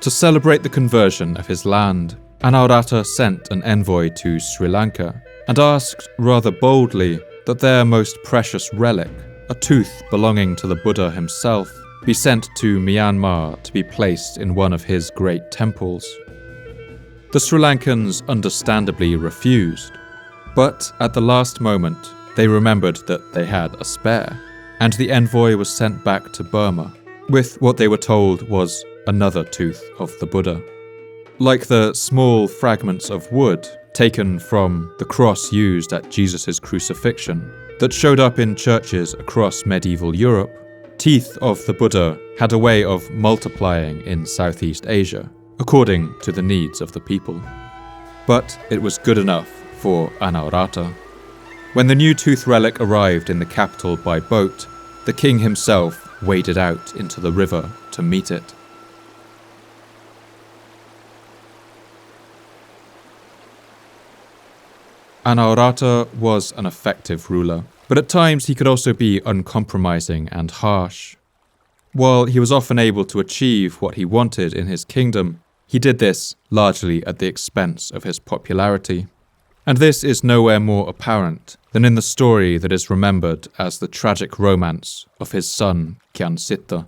To celebrate the conversion of his land, Anaurata sent an envoy to Sri Lanka and asked rather boldly that their most precious relic, a tooth belonging to the Buddha himself, be sent to Myanmar to be placed in one of his great temples. The Sri Lankans understandably refused, but at the last moment they remembered that they had a spare, and the envoy was sent back to Burma with what they were told was another tooth of the Buddha. Like the small fragments of wood taken from the cross used at Jesus' crucifixion that showed up in churches across medieval Europe, teeth of the Buddha had a way of multiplying in Southeast Asia, according to the needs of the people. But it was good enough for Anaurata. When the new tooth relic arrived in the capital by boat, the king himself waded out into the river to meet it. Anaurata was an effective ruler, but at times he could also be uncompromising and harsh. While he was often able to achieve what he wanted in his kingdom, he did this largely at the expense of his popularity. And this is nowhere more apparent than in the story that is remembered as the tragic romance of his son Kyansita.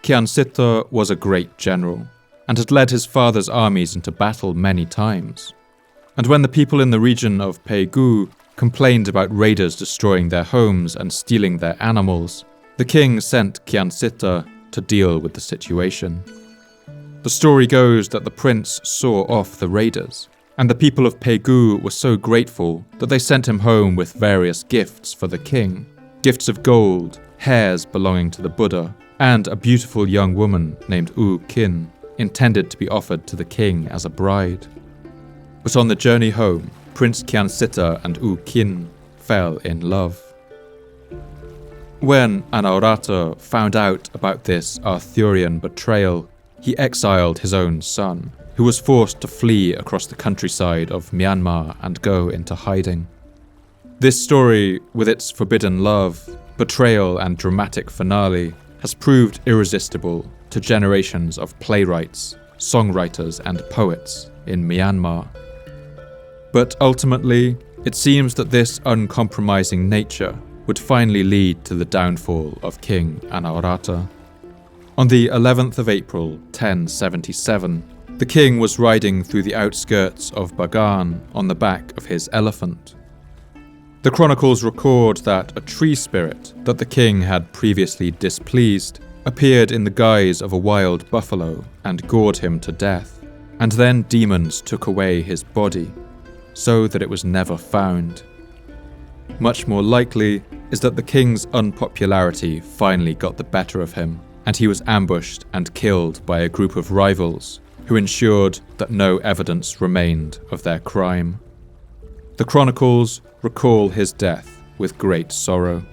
Kyansita was a great general, and had led his father's armies into battle many times. And when the people in the region of Pegu complained about raiders destroying their homes and stealing their animals, the king sent Kyansita to deal with the situation. The story goes that the prince saw off the raiders, and the people of Pegu were so grateful that they sent him home with various gifts for the king, gifts of gold, hairs belonging to the Buddha, and a beautiful young woman named U Kin, intended to be offered to the king as a bride. But on the journey home, Prince Kyansita and U Kin fell in love. When Anaurata found out about this Arthurian betrayal, he exiled his own son, who was forced to flee across the countryside of Myanmar and go into hiding. This story, with its forbidden love, betrayal and dramatic finale, has proved irresistible to generations of playwrights, songwriters and poets in Myanmar. But ultimately, it seems that this uncompromising nature would finally lead to the downfall of King Anaurata. On the 11th of April, 1077, the king was riding through the outskirts of Bagan on the back of his elephant. The chronicles record that a tree spirit that the king had previously displeased appeared in the guise of a wild buffalo and gored him to death, and then demons took away his body, so that it was never found. Much more likely is that the king's unpopularity finally got the better of him, and he was ambushed and killed by a group of rivals who ensured that no evidence remained of their crime. The chronicles recall his death with great sorrow.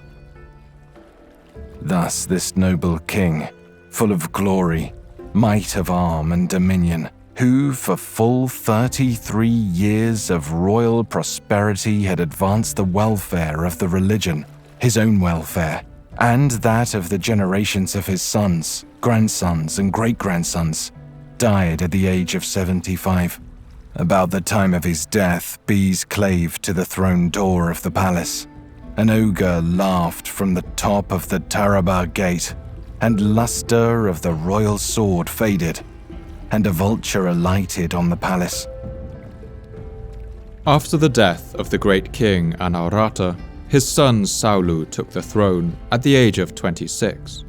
Thus this noble king, full of glory, might of arm and dominion, who for full 33 years of royal prosperity had advanced the welfare of the religion, his own welfare, and that of the generations of his sons, grandsons, and great-grandsons, died at the age of 75. About the time of his death, bees clave to the throne door of the palace. An ogre laughed from the top of the Taraba gate, and luster of the royal sword faded, and a vulture alighted on the palace. After the death of the great king Anaurata, his son Saulu took the throne at the age of 26.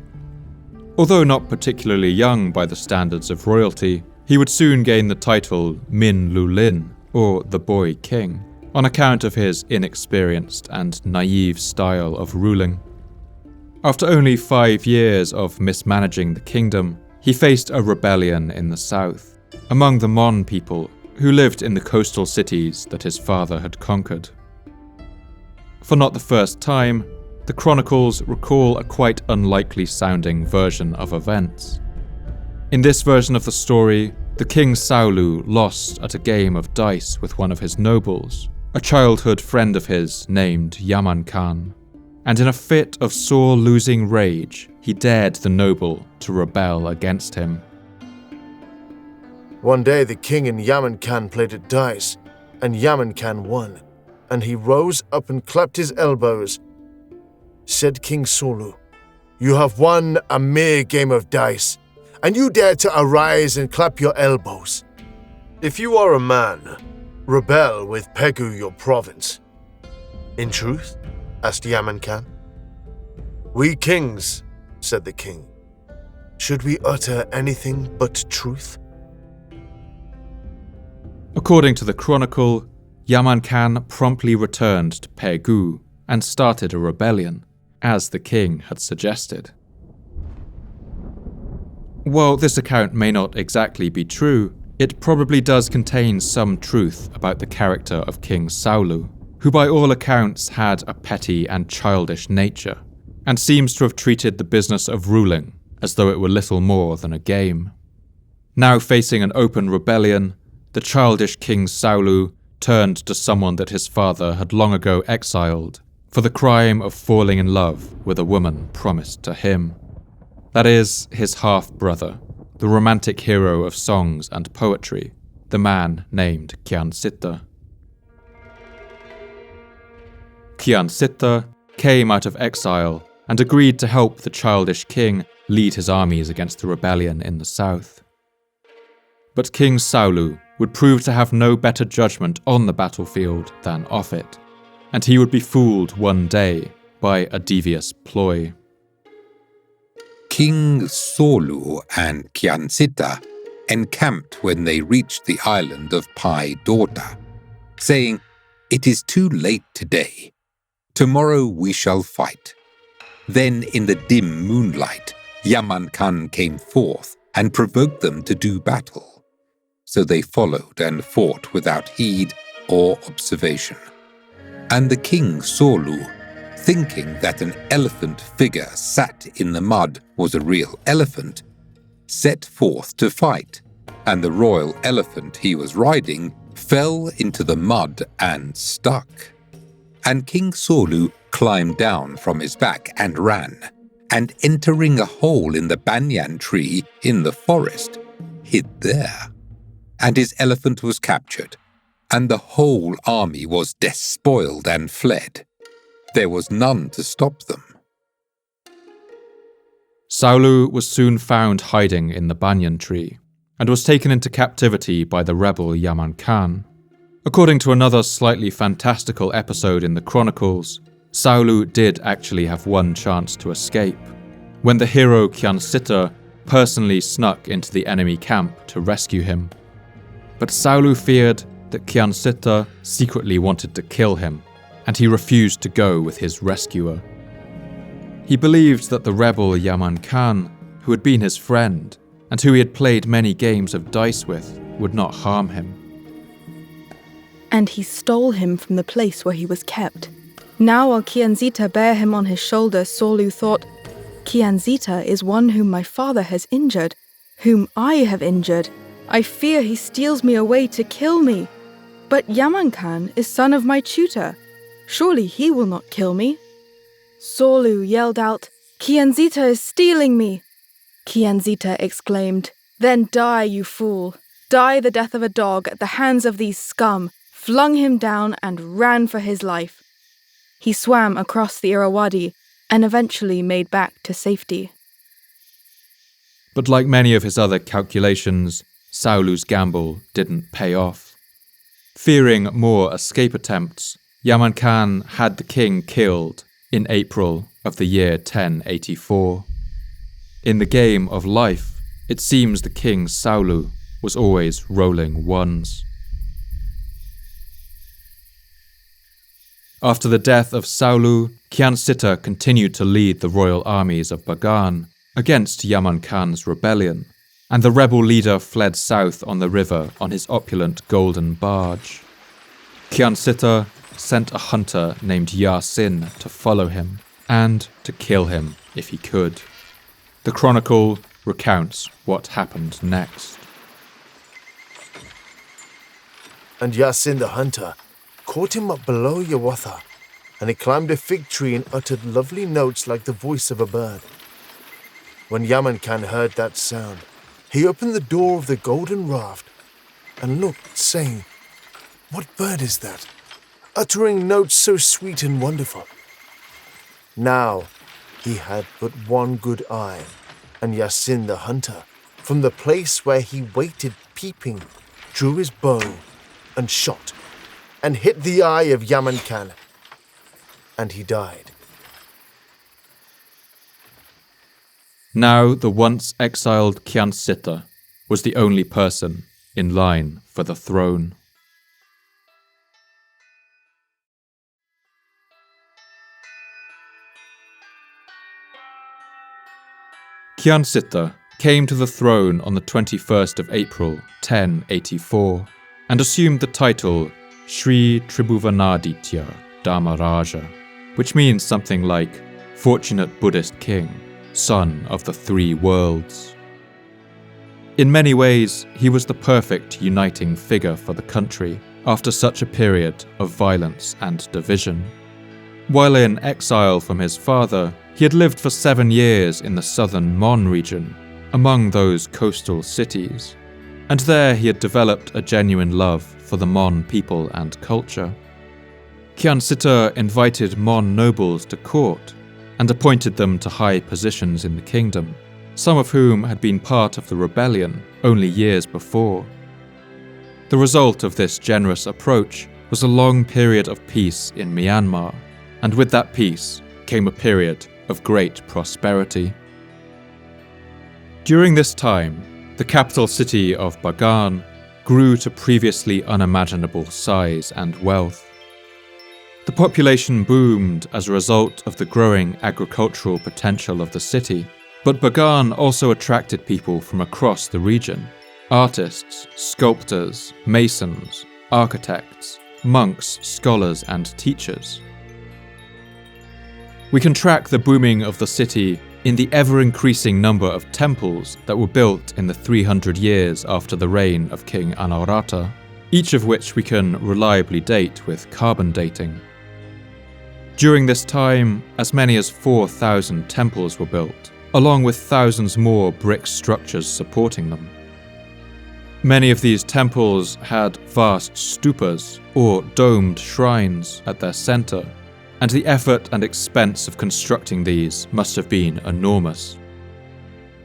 Although not particularly young by the standards of royalty, he would soon gain the title Min Lulin, or the Boy King, on account of his inexperienced and naive style of ruling. After only 5 years of mismanaging the kingdom, he faced a rebellion in the south, among the Mon people who lived in the coastal cities that his father had conquered. For not the first time, the chronicles recall a quite unlikely sounding version of events. In this version of the story, the king Saulu lost at a game of dice with one of his nobles, a childhood friend of his named Yaman Khan, and in a fit of sore losing rage, he dared the noble to rebel against him. One day the king and Yaman Khan played at dice, and Yaman Khan won, and he rose up and clapped his elbows. Said King Saulu, "You have won a mere game of dice, and you dare to arise and clap your elbows. If you are a man, rebel with Pegu your province." "In truth?" asked Yaman Khan. "We kings," said the king, "should we utter anything but truth?" According to the chronicle, Yaman Khan promptly returned to Pegu and started a rebellion, as the king had suggested. While this account may not exactly be true, it probably does contain some truth about the character of King Saulu, who by all accounts had a petty and childish nature, and seems to have treated the business of ruling as though it were little more than a game. Now facing an open rebellion, the childish King Saulu turned to someone that his father had long ago exiled for the crime of falling in love with a woman promised to him. That is, his half-brother, the romantic hero of songs and poetry, the man named Kyansita. Kyansita came out of exile and agreed to help the childish king lead his armies against the rebellion in the south. But King Saulu would prove to have no better judgment on the battlefield than off it, and he would be fooled one day by a devious ploy. King Saulu and Kyansita encamped when they reached the island of Pai Dorta, saying, "It is too late today. Tomorrow we shall fight." Then in the dim moonlight, Yaman Khan came forth and provoked them to do battle. So they followed and fought without heed or observation. And the king Saulu thinking that an elephant figure sat in the mud was a real elephant, set forth to fight, and the royal elephant he was riding fell into the mud and stuck. And King Solu climbed down from his back and ran, and entering a hole in the banyan tree in the forest, hid there. And his elephant was captured, and the whole army was despoiled and fled. There was none to stop them. Saulu was soon found hiding in the banyan tree, and was taken into captivity by the rebel Yaman Khan. According to another slightly fantastical episode in the Chronicles, Saulu did actually have one chance to escape, when the hero Kyansita personally snuck into the enemy camp to rescue him. But Saulu feared that Kyansita secretly wanted to kill him, and he refused to go with his rescuer. He believed that the rebel Yaman Khan, who had been his friend, and who he had played many games of dice with, would not harm him. And he stole him from the place where he was kept. Now while Kyansita bare him on his shoulder, Solu thought, Kyansita is one whom my father has injured, whom I have injured. I fear he steals me away to kill me. But Yaman Khan is son of my tutor. Surely he will not kill me. Solu yelled out, Kyansita is stealing me. Kyansita exclaimed, Then die, you fool. Die the death of a dog at the hands of these scum, flung him down and ran for his life. He swam across the Irrawaddy and eventually made back to safety. But like many of his other calculations, Saulu's gamble didn't pay off. Fearing more escape attempts, Yaman Khan had the king killed in April of the year 1084. In the game of life, it seems the king Saulu was always rolling ones. After the death of Saulu, Kyansita continued to lead the royal armies of Bagan against Yaman Khan's rebellion, and the rebel leader fled south on the river on his opulent golden barge. Kyansita sent a hunter named Yasin to follow him, and to kill him if he could. The chronicle recounts what happened next. And Yasin the hunter caught him up below Yawatha, and he climbed a fig tree and uttered lovely notes like the voice of a bird. When Yaman Khan heard that sound, he opened the door of the golden raft and looked, saying, What bird is that, uttering notes so sweet and wonderful? Now he had but one good eye, and Yasin the hunter, from the place where he waited peeping, drew his bow and shot, and hit the eye of Yaman Khan, and he died. Now the once exiled Kyansita was the only person in line for the throne. Kyansita came to the throne on the 21st of April, 1084, and assumed the title Sri Tribhuvanaditya Dharmaraja, which means something like Fortunate Buddhist King, Son of the Three Worlds. In many ways, he was the perfect uniting figure for the country after such a period of violence and division. While in exile from his father, he had lived for 7 years in the southern Mon region, among those coastal cities, and there he had developed a genuine love for the Mon people and culture. Kyansita invited Mon nobles to court and appointed them to high positions in the kingdom, some of whom had been part of the rebellion only years before. The result of this generous approach was a long period of peace in Myanmar, and with that peace came a period of great prosperity. During this time, the capital city of Bagan grew to previously unimaginable size and wealth. The population boomed as a result of the growing agricultural potential of the city, but Bagan also attracted people from across the region: artists, sculptors, masons, architects, monks, scholars, and teachers. We can track the booming of the city in the ever-increasing number of temples that were built in the 300 years after the reign of King Anawrahta, each of which we can reliably date with carbon dating. During this time, as many as 4,000 temples were built, along with thousands more brick structures supporting them. Many of these temples had vast stupas, or domed shrines, at their center, and the effort and expense of constructing these must have been enormous.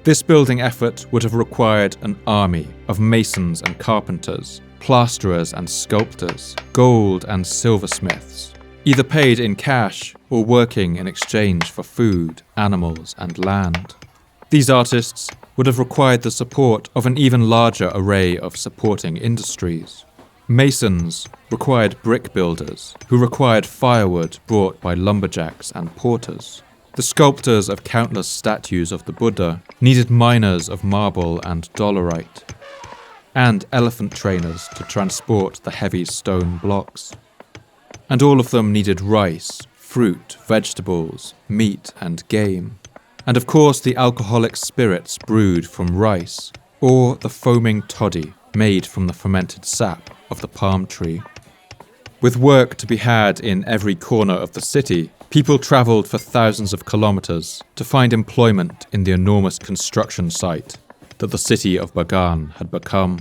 This building effort would have required an army of masons and carpenters, plasterers and sculptors, gold and silversmiths, either paid in cash or working in exchange for food, animals, and land. These artists would have required the support of an even larger array of supporting industries. Masons required brick builders, who required firewood brought by lumberjacks and porters. The sculptors of countless statues of the Buddha needed miners of marble and dolerite, and elephant trainers to transport the heavy stone blocks. And all of them needed rice, fruit, vegetables, meat, and game. And of course the alcoholic spirits brewed from rice, or the foaming toddy made from the fermented sap of the palm tree. With work to be had in every corner of the city, people travelled for thousands of kilometres to find employment in the enormous construction site that the city of Bagan had become.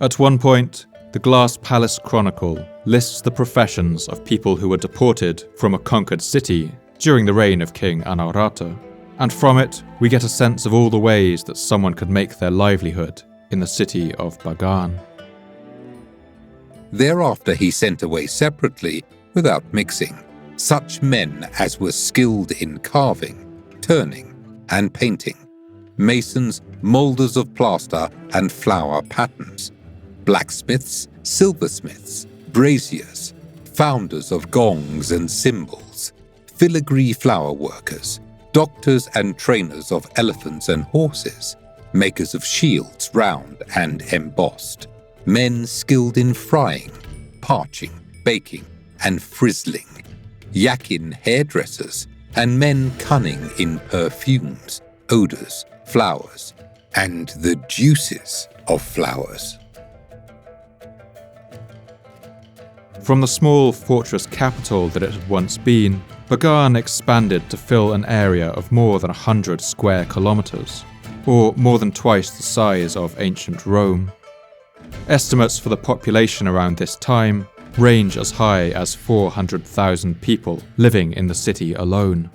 At one point, the Glass Palace Chronicle lists the professions of people who were deported from a conquered city during the reign of King Anawrahta, and from it we get a sense of all the ways that someone could make their livelihood in the city of Bagan. Thereafter he sent away separately, without mixing, such men as were skilled in carving, turning, and painting, masons, moulders of plaster and flower patterns, blacksmiths, silversmiths, braziers, founders of gongs and cymbals, filigree flower workers, doctors and trainers of elephants and horses, makers of shields round and embossed, men skilled in frying, parching, baking, and frizzling, yakin hairdressers, and men cunning in perfumes, odours, flowers, and the juices of flowers. From the small fortress capital that it had once been, Bagan expanded to fill an area of more than 100 square kilometres, or more than twice the size of ancient Rome. Estimates for the population around this time range as high as 400,000 people living in the city alone.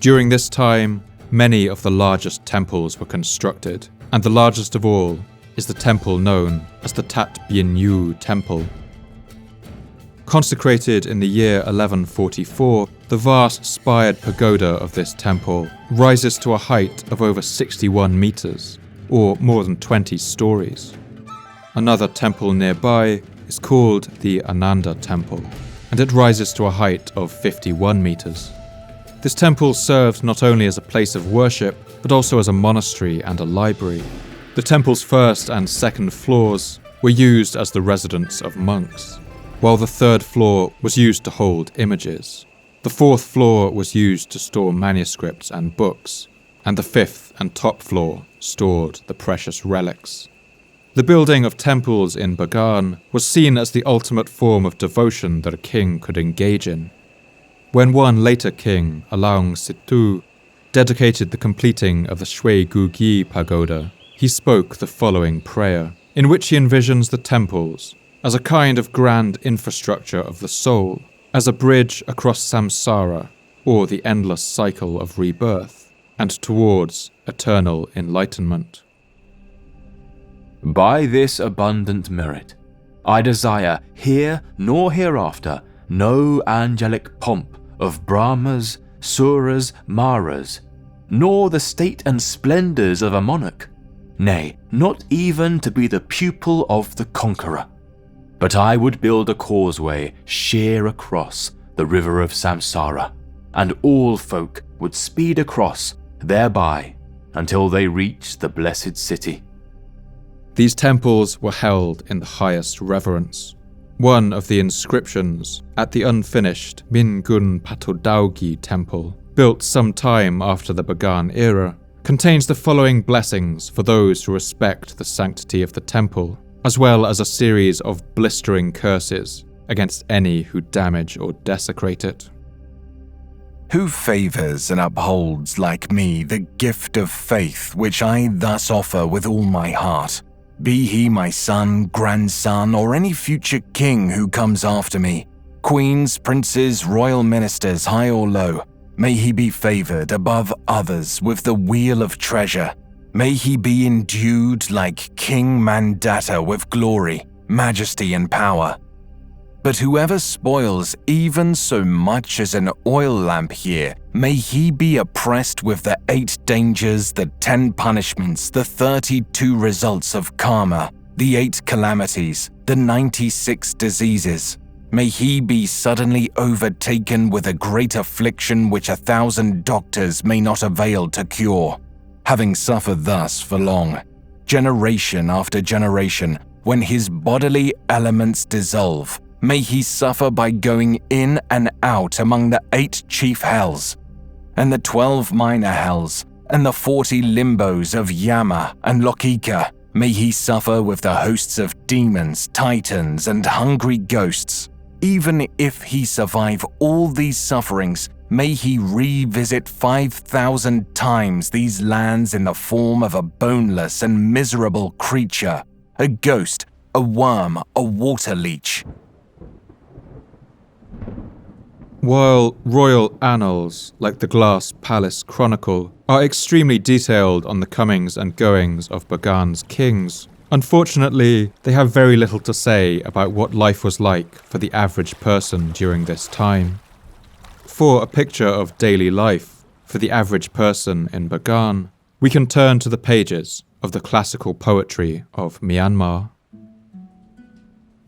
During this time, many of the largest temples were constructed, and the largest of all is the temple known as the Tat Bien Yu Temple. Consecrated in the year 1144, the vast spired pagoda of this temple rises to a height of over 61 meters, or more than 20 stories. Another temple nearby is called the Ananda Temple, and it rises to a height of 51 meters. This temple served not only as a place of worship, but also as a monastery and a library. The temple's first and second floors were used as the residence of monks, while the third floor was used to hold images. The fourth floor was used to store manuscripts and books, and the fifth and top floor stored the precious relics. The building of temples in Bagan was seen as the ultimate form of devotion that a king could engage in. When one later king, Alaung Situ, dedicated the completing of the Shui Gugi Pagoda, he spoke the following prayer, in which he envisions the temples as a kind of grand infrastructure of the soul, as a bridge across samsara, or the endless cycle of rebirth, and towards eternal enlightenment. By this abundant merit, I desire here nor hereafter no angelic pomp of Brahmas, Suras, Maras, nor the state and splendours of a monarch, nay, not even to be the pupil of the conqueror. But I would build a causeway sheer across the river of Samsara, and all folk would speed across thereby until they reach the blessed city. These temples were held in the highest reverence. One of the inscriptions at the unfinished Mingun Patodaugi temple, built some time after the Bagan era, contains the following blessings for those who respect the sanctity of the temple, as well as a series of blistering curses against any who damage or desecrate it. Who favours and upholds like me the gift of faith which I thus offer with all my heart, be he my son, grandson, or any future king who comes after me, queens, princes, royal ministers, high or low, may he be favoured above others with the wheel of treasure. May he be endued like King Mandata with glory, majesty, and power. But whoever spoils even so much as an oil lamp here, may he be oppressed with the 8 dangers, the 10 punishments, the 32 results of karma, the 8 calamities, the 96 diseases. May he be suddenly overtaken with a great affliction which 1,000 doctors may not avail to cure. Having suffered thus for long, generation after generation, when his bodily elements dissolve, may he suffer by going in and out among the 8 chief hells, and the 12 minor hells, and the 40 limbos of Yama and Lokika. May he suffer with the hosts of demons, titans, and hungry ghosts. Even if he survive all these sufferings, may he revisit 5,000 times these lands in the form of a boneless and miserable creature, a ghost, a worm, a water leech. While royal annals, like the Glass Palace Chronicle, are extremely detailed on the comings and goings of Bagan's kings, unfortunately, they have very little to say about what life was like for the average person during this time. For a picture of daily life for the average person in Bagan, we can turn to the pages of the classical poetry of Myanmar.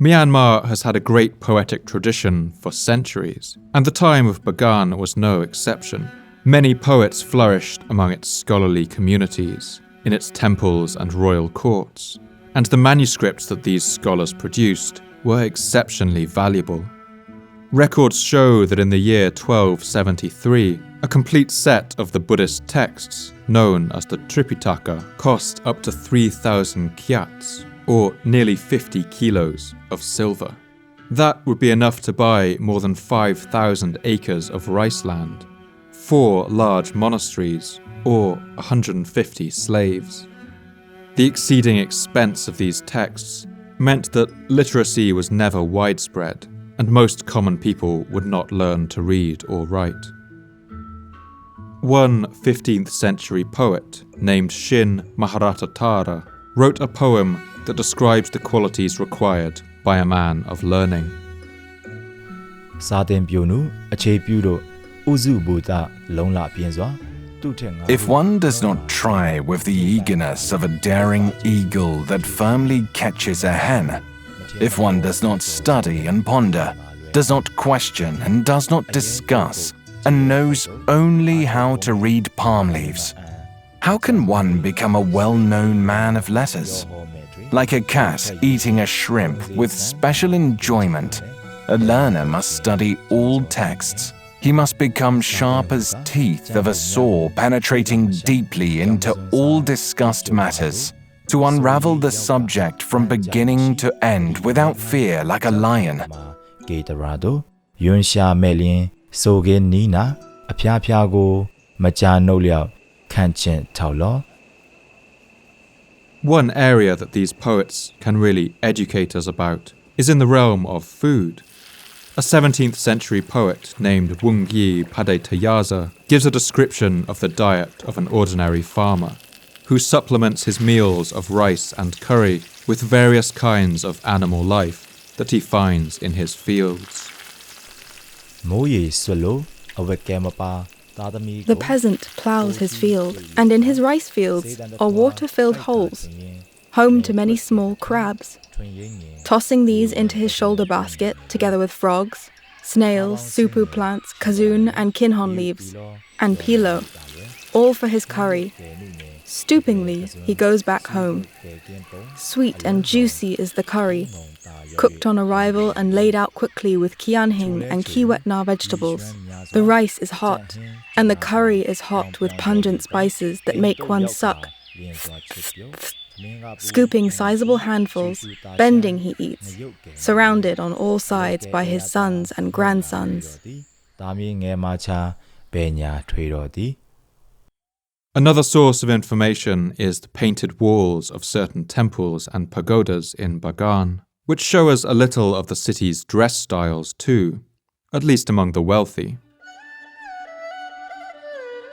Myanmar has had a great poetic tradition for centuries, and the time of Bagan was no exception. Many poets flourished among its scholarly communities, in its temples and royal courts, and the manuscripts that these scholars produced were exceptionally valuable. Records show that in the year 1273, a complete set of the Buddhist texts, known as the Tripitaka, cost up to 3,000 kyats, or nearly 50 kilos of silver. That would be enough to buy more than 5,000 acres of rice land, 4 large monasteries, or 150 slaves. The exceeding expense of these texts meant that literacy was never widespread, and most common people would not learn to read or write. One 15th century poet named Shin Maharatatara wrote a poem that describes the qualities required by a man of learning. If one does not try with the eagerness of a daring eagle that firmly catches a hen, if one does not study and ponder, does not question and does not discuss, and knows only how to read palm leaves, how can one become a well-known man of letters? Like a cat eating a shrimp with special enjoyment, a learner must study all texts. He must become sharp as teeth of a saw, penetrating deeply into all discussed matters, to unravel the subject from beginning to end without fear like a lion. One area that these poets can really educate us about is in the realm of food. A 17th century poet named Wungyi Padetayaza gives a description of the diet of an ordinary farmer, who supplements his meals of rice and curry with various kinds of animal life that he finds in his fields. The peasant ploughs his field, and in his rice fields are water-filled holes, home to many small crabs. Tossing these into his shoulder basket, together with frogs, snails, supu plants, kazun and kinhon leaves, and pilo, all for his curry. Stoopingly, he goes back home. Sweet and juicy is the curry, cooked on arrival and laid out quickly with kianhing and kiwetna vegetables. The rice is hot, and the curry is hot with pungent spices that make one suck. Scooping sizable handfuls, bending he eats, surrounded on all sides by his sons and grandsons. Another source of information is the painted walls of certain temples and pagodas in Bagan, which show us a little of the city's dress styles too, at least among the wealthy.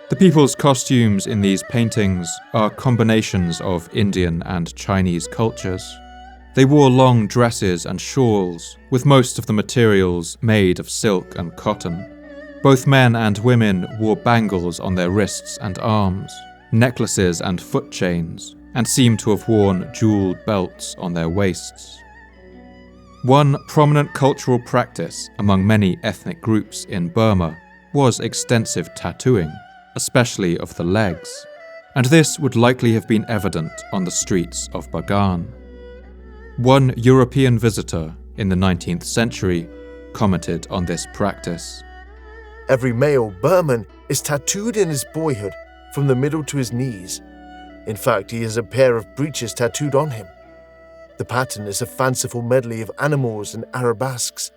The people's costumes in these paintings are combinations of Indian and Chinese cultures. They wore long dresses and shawls, with most of the materials made of silk and cotton. Both men and women wore bangles on their wrists and arms, necklaces and foot chains, and seemed to have worn jeweled belts on their waists. One prominent cultural practice among many ethnic groups in Burma was extensive tattooing, especially of the legs, and this would likely have been evident on the streets of Bagan. One European visitor in the 19th century commented on this practice. Every male Burman is tattooed in his boyhood from the middle to his knees. In fact, he has a pair of breeches tattooed on him. The pattern is a fanciful medley of animals and arabesques.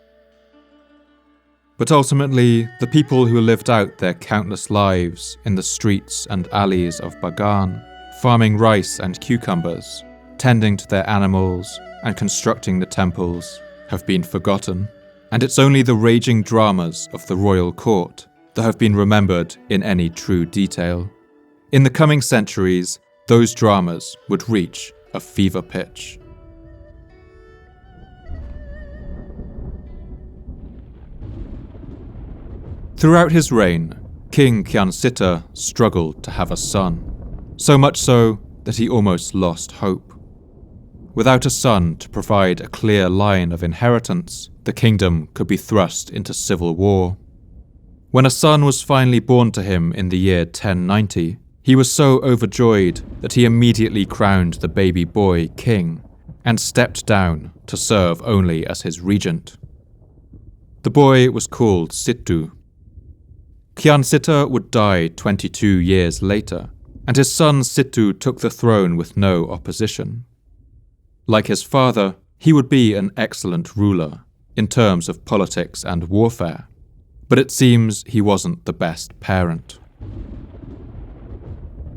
But ultimately, the people who lived out their countless lives in the streets and alleys of Bagan, farming rice and cucumbers, tending to their animals, and constructing the temples, have been forgotten. And it's only the raging dramas of the royal court that have been remembered in any true detail. In the coming centuries, those dramas would reach a fever pitch. Throughout his reign, King Kyansita struggled to have a son, so much so that he almost lost hope. Without a son to provide a clear line of inheritance, the kingdom could be thrust into civil war. When a son was finally born to him in the year 1090, he was so overjoyed that he immediately crowned the baby boy king and stepped down to serve only as his regent. The boy was called Sittu. Kyansita would die 22 years later, and his son Sittu took the throne with no opposition. Like his father, he would be an excellent ruler in terms of politics and warfare, but it seems he wasn't the best parent.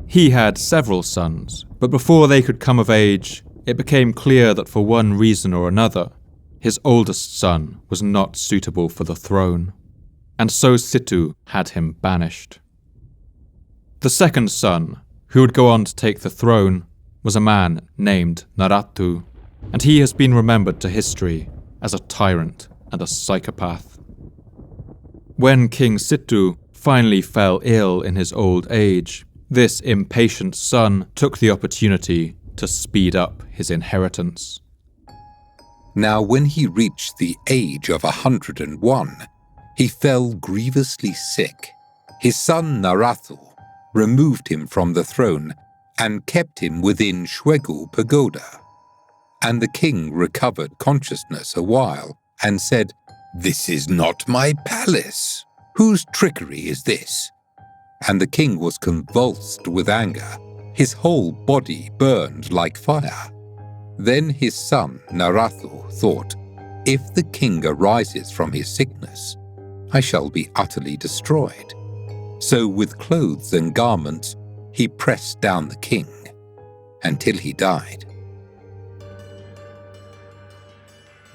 He had several sons, but before they could come of age, it became clear that for one reason or another, his oldest son was not suitable for the throne, and so Sittu had him banished. The second son, who would go on to take the throne, was a man named Narattu, and he has been remembered to history as a tyrant and a psychopath. When King Sittu finally fell ill in his old age, this impatient son took the opportunity to speed up his inheritance. Now when he reached the age of 101, he fell grievously sick. His son Narathu removed him from the throne and kept him within Shwegu Pagoda. And the king recovered consciousness a while and said, "This is not my palace. Whose trickery is this?" And the king was convulsed with anger. His whole body burned like fire. Then his son Narathu thought, "If the king arises from his sickness, I shall be utterly destroyed." So with clothes and garments, he pressed down the king until he died.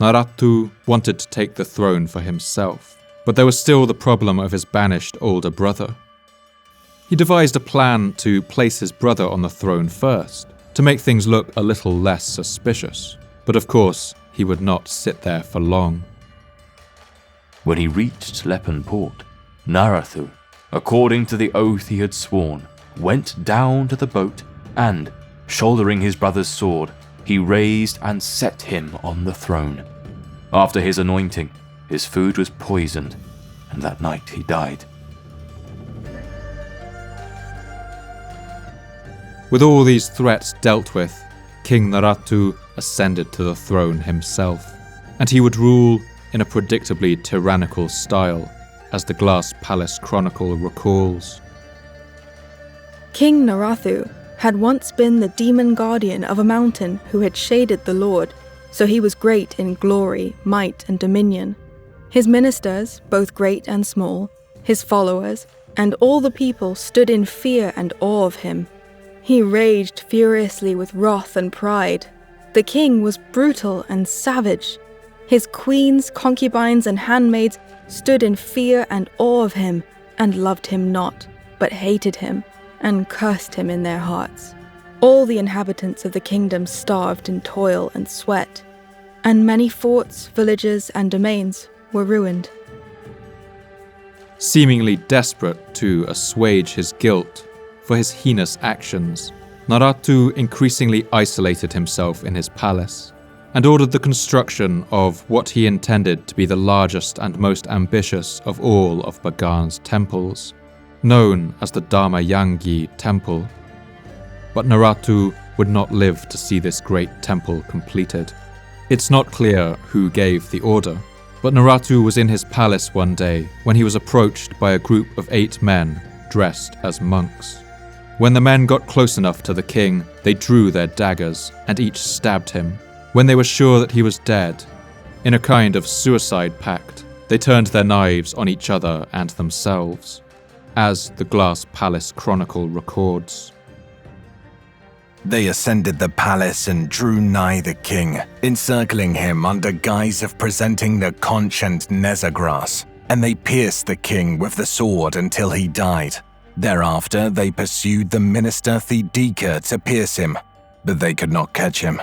Narattu wanted to take the throne for himself, but there was still the problem of his banished older brother. He devised a plan to place his brother on the throne first, to make things look a little less suspicious, but of course, he would not sit there for long. When he reached Lepan port, Narathu, according to the oath he had sworn, went down to the boat and, shouldering his brother's sword, he raised and set him on the throne. After his anointing, his food was poisoned, and that night he died. With all these threats dealt with, King Naratu ascended to the throne himself, and he would rule in a predictably tyrannical style, as the Glass Palace Chronicle recalls. King Narathu had once been the demon guardian of a mountain who had shaded the Lord, so he was great in glory, might, and dominion. His ministers, both great and small, his followers, and all the people stood in fear and awe of him. He raged furiously with wrath and pride. The king was brutal and savage. His queens, concubines, and handmaids stood in fear and awe of him, and loved him not, but hated him, and cursed him in their hearts. All the inhabitants of the kingdom starved in toil and sweat, and many forts, villages, and domains were ruined. Seemingly desperate to assuage his guilt for his heinous actions, Naratu increasingly isolated himself in his palace and ordered the construction of what he intended to be the largest and most ambitious of all of Bagan's temples, known as the Dharmayangi Temple. But Naratu would not live to see this great temple completed. It's not clear who gave the order, but Naratu was in his palace one day when he was approached by a group of 8 men dressed as monks. When the men got close enough to the king, they drew their daggers and each stabbed him. When they were sure that he was dead, in a kind of suicide pact, they turned their knives on each other and themselves, as the Glass Palace Chronicle records. They ascended the palace and drew nigh the king, encircling him under guise of presenting the conch and neza grass, and they pierced the king with the sword until he died. Thereafter they pursued the minister Thidika to pierce him, but they could not catch him.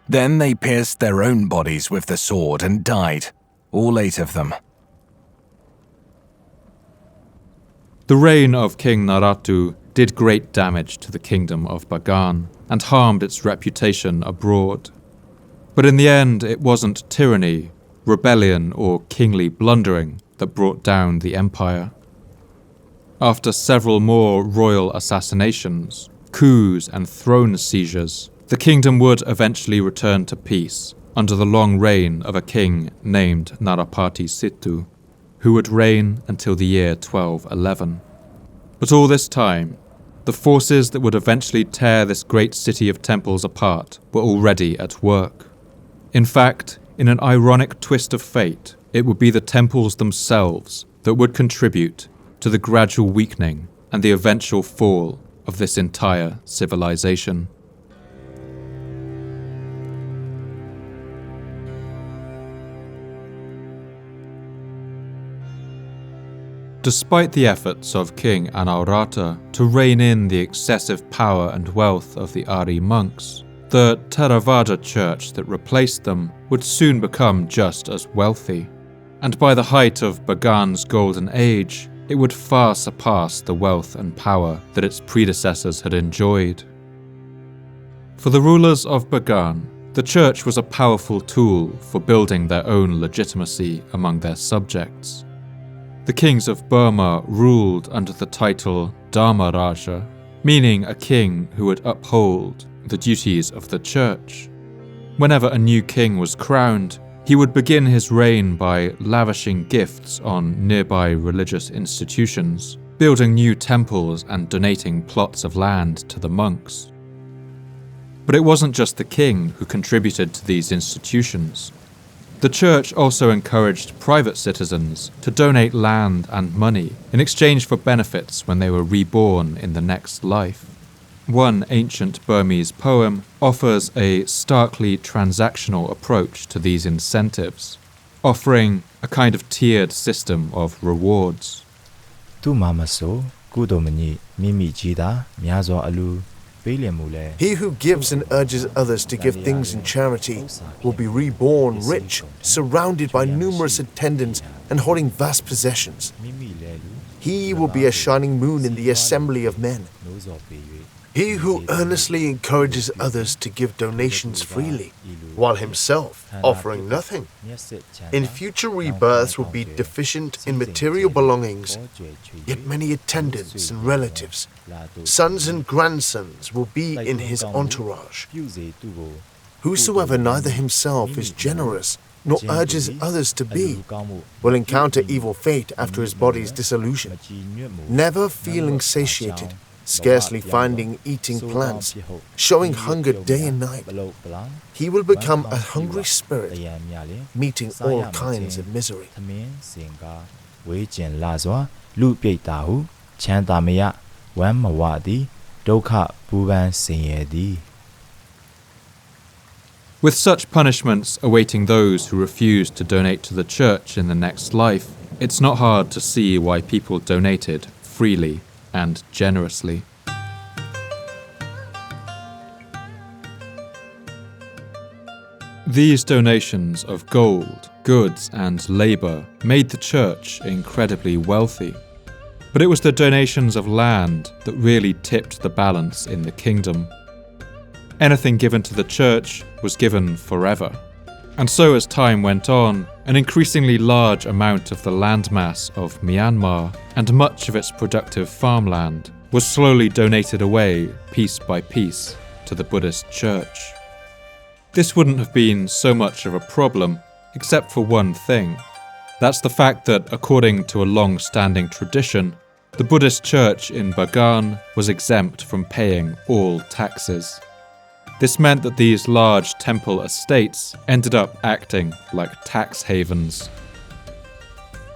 Then they pierced their own bodies with the sword and died, all 8 of them. The reign of King Naratu did great damage to the kingdom of Bagan and harmed its reputation abroad. But in the end, it wasn't tyranny, rebellion, or kingly blundering that brought down the empire. After several more royal assassinations, coups, and throne seizures, the kingdom would eventually return to peace under the long reign of a king named Narapati Sittu, who would reign until the year 1211. But all this time, the forces that would eventually tear this great city of temples apart were already at work. In fact, in an ironic twist of fate, it would be the temples themselves that would contribute to the gradual weakening and the eventual fall of this entire civilization. Despite the efforts of King Anaurata to rein in the excessive power and wealth of the Ari monks, the Theravada church that replaced them would soon become just as wealthy. And by the height of Bagan's golden age, it would far surpass the wealth and power that its predecessors had enjoyed. For the rulers of Bagan, the church was a powerful tool for building their own legitimacy among their subjects. The kings of Burma ruled under the title Dharma Raja, meaning a king who would uphold the duties of the church. Whenever a new king was crowned, he would begin his reign by lavishing gifts on nearby religious institutions, building new temples and donating plots of land to the monks. But it wasn't just the king who contributed to these institutions. The church also encouraged private citizens to donate land and money in exchange for benefits when they were reborn in the next life. One ancient Burmese poem offers a starkly transactional approach to these incentives, offering a kind of tiered system of rewards. Tu mamaso kudomani mimi jida myazo alu. He who gives and urges others to give things in charity will be reborn rich, surrounded by numerous attendants and holding vast possessions. He will be a shining moon in the assembly of men. He who earnestly encourages others to give donations freely, while himself offering nothing, in future rebirths will be deficient in material belongings, yet many attendants and relatives, sons and grandsons will be in his entourage. Whosoever neither himself is generous nor urges others to be, will encounter evil fate after his body's dissolution. Never feeling satiated, scarcely finding eating plants, showing hunger day and night, he will become a hungry spirit, meeting all kinds of misery. ဝေးကျင်လာစွာလူပိတ်တာဟုချမ်းသာမရဝမ်းမဝသည်ဒုက္ခပူပန်ဆင်းရဲသည် With such punishments awaiting those who refuse to donate to the church in the next life, it's not hard to see why people donated freely and generously. These donations of gold, goods, and labour made the church incredibly wealthy. But it was the donations of land that really tipped the balance in the kingdom. Anything given to the church was given forever. And so as time went on, an increasingly large amount of the landmass of Myanmar and much of its productive farmland was slowly donated away, piece by piece, to the Buddhist church. This wouldn't have been so much of a problem, except for one thing. That's the fact that, according to a long-standing tradition, the Buddhist church in Bagan was exempt from paying all taxes. This meant that these large temple estates ended up acting like tax havens.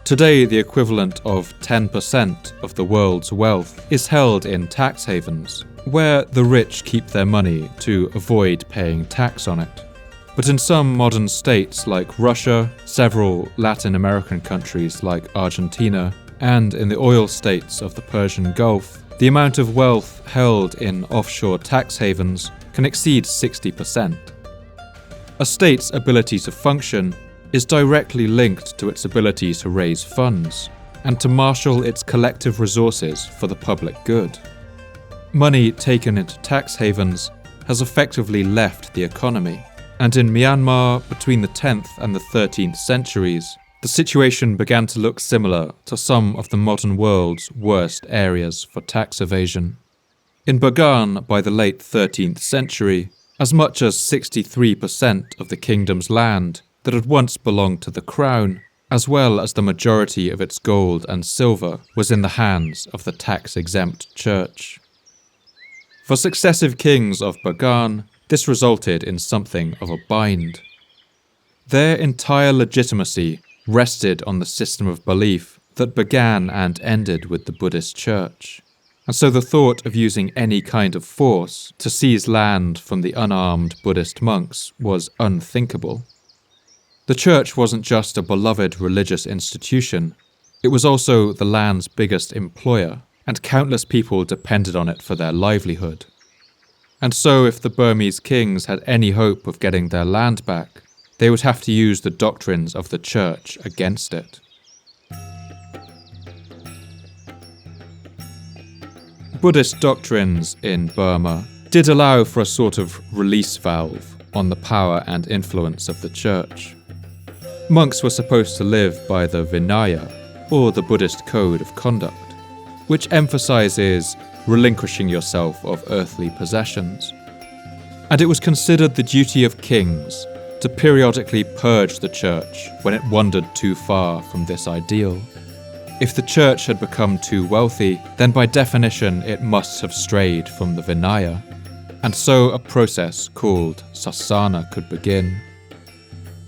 Today, the equivalent of 10% of the world's wealth is held in tax havens, where the rich keep their money to avoid paying tax on it. But in some modern states like Russia, several Latin American countries like Argentina, and in the oil states of the Persian Gulf, the amount of wealth held in offshore tax havens can exceed 60%. A state's ability to function is directly linked to its ability to raise funds and to marshal its collective resources for the public good. Money taken into tax havens has effectively left the economy, and in Myanmar between the 10th and the 13th centuries, the situation began to look similar to some of the modern world's worst areas for tax evasion. In Bagan, by the late 13th century, as much as 63% of the kingdom's land that had once belonged to the crown, as well as the majority of its gold and silver, was in the hands of the tax-exempt church. For successive kings of Bagan, this resulted in something of a bind. Their entire legitimacy rested on the system of belief that began and ended with the Buddhist church. And so the thought of using any kind of force to seize land from the unarmed Buddhist monks was unthinkable. The church wasn't just a beloved religious institution, it was also the land's biggest employer, and countless people depended on it for their livelihood. And so if the Burmese kings had any hope of getting their land back, they would have to use the doctrines of the church against it. Buddhist doctrines in Burma did allow for a sort of release valve on the power and influence of the church. Monks were supposed to live by the Vinaya, or the Buddhist code of conduct, which emphasizes relinquishing yourself of earthly possessions. And it was considered the duty of kings to periodically purge the church when it wandered too far from this ideal. If the church had become too wealthy, then by definition it must have strayed from the Vinaya, and so a process called sasana could begin.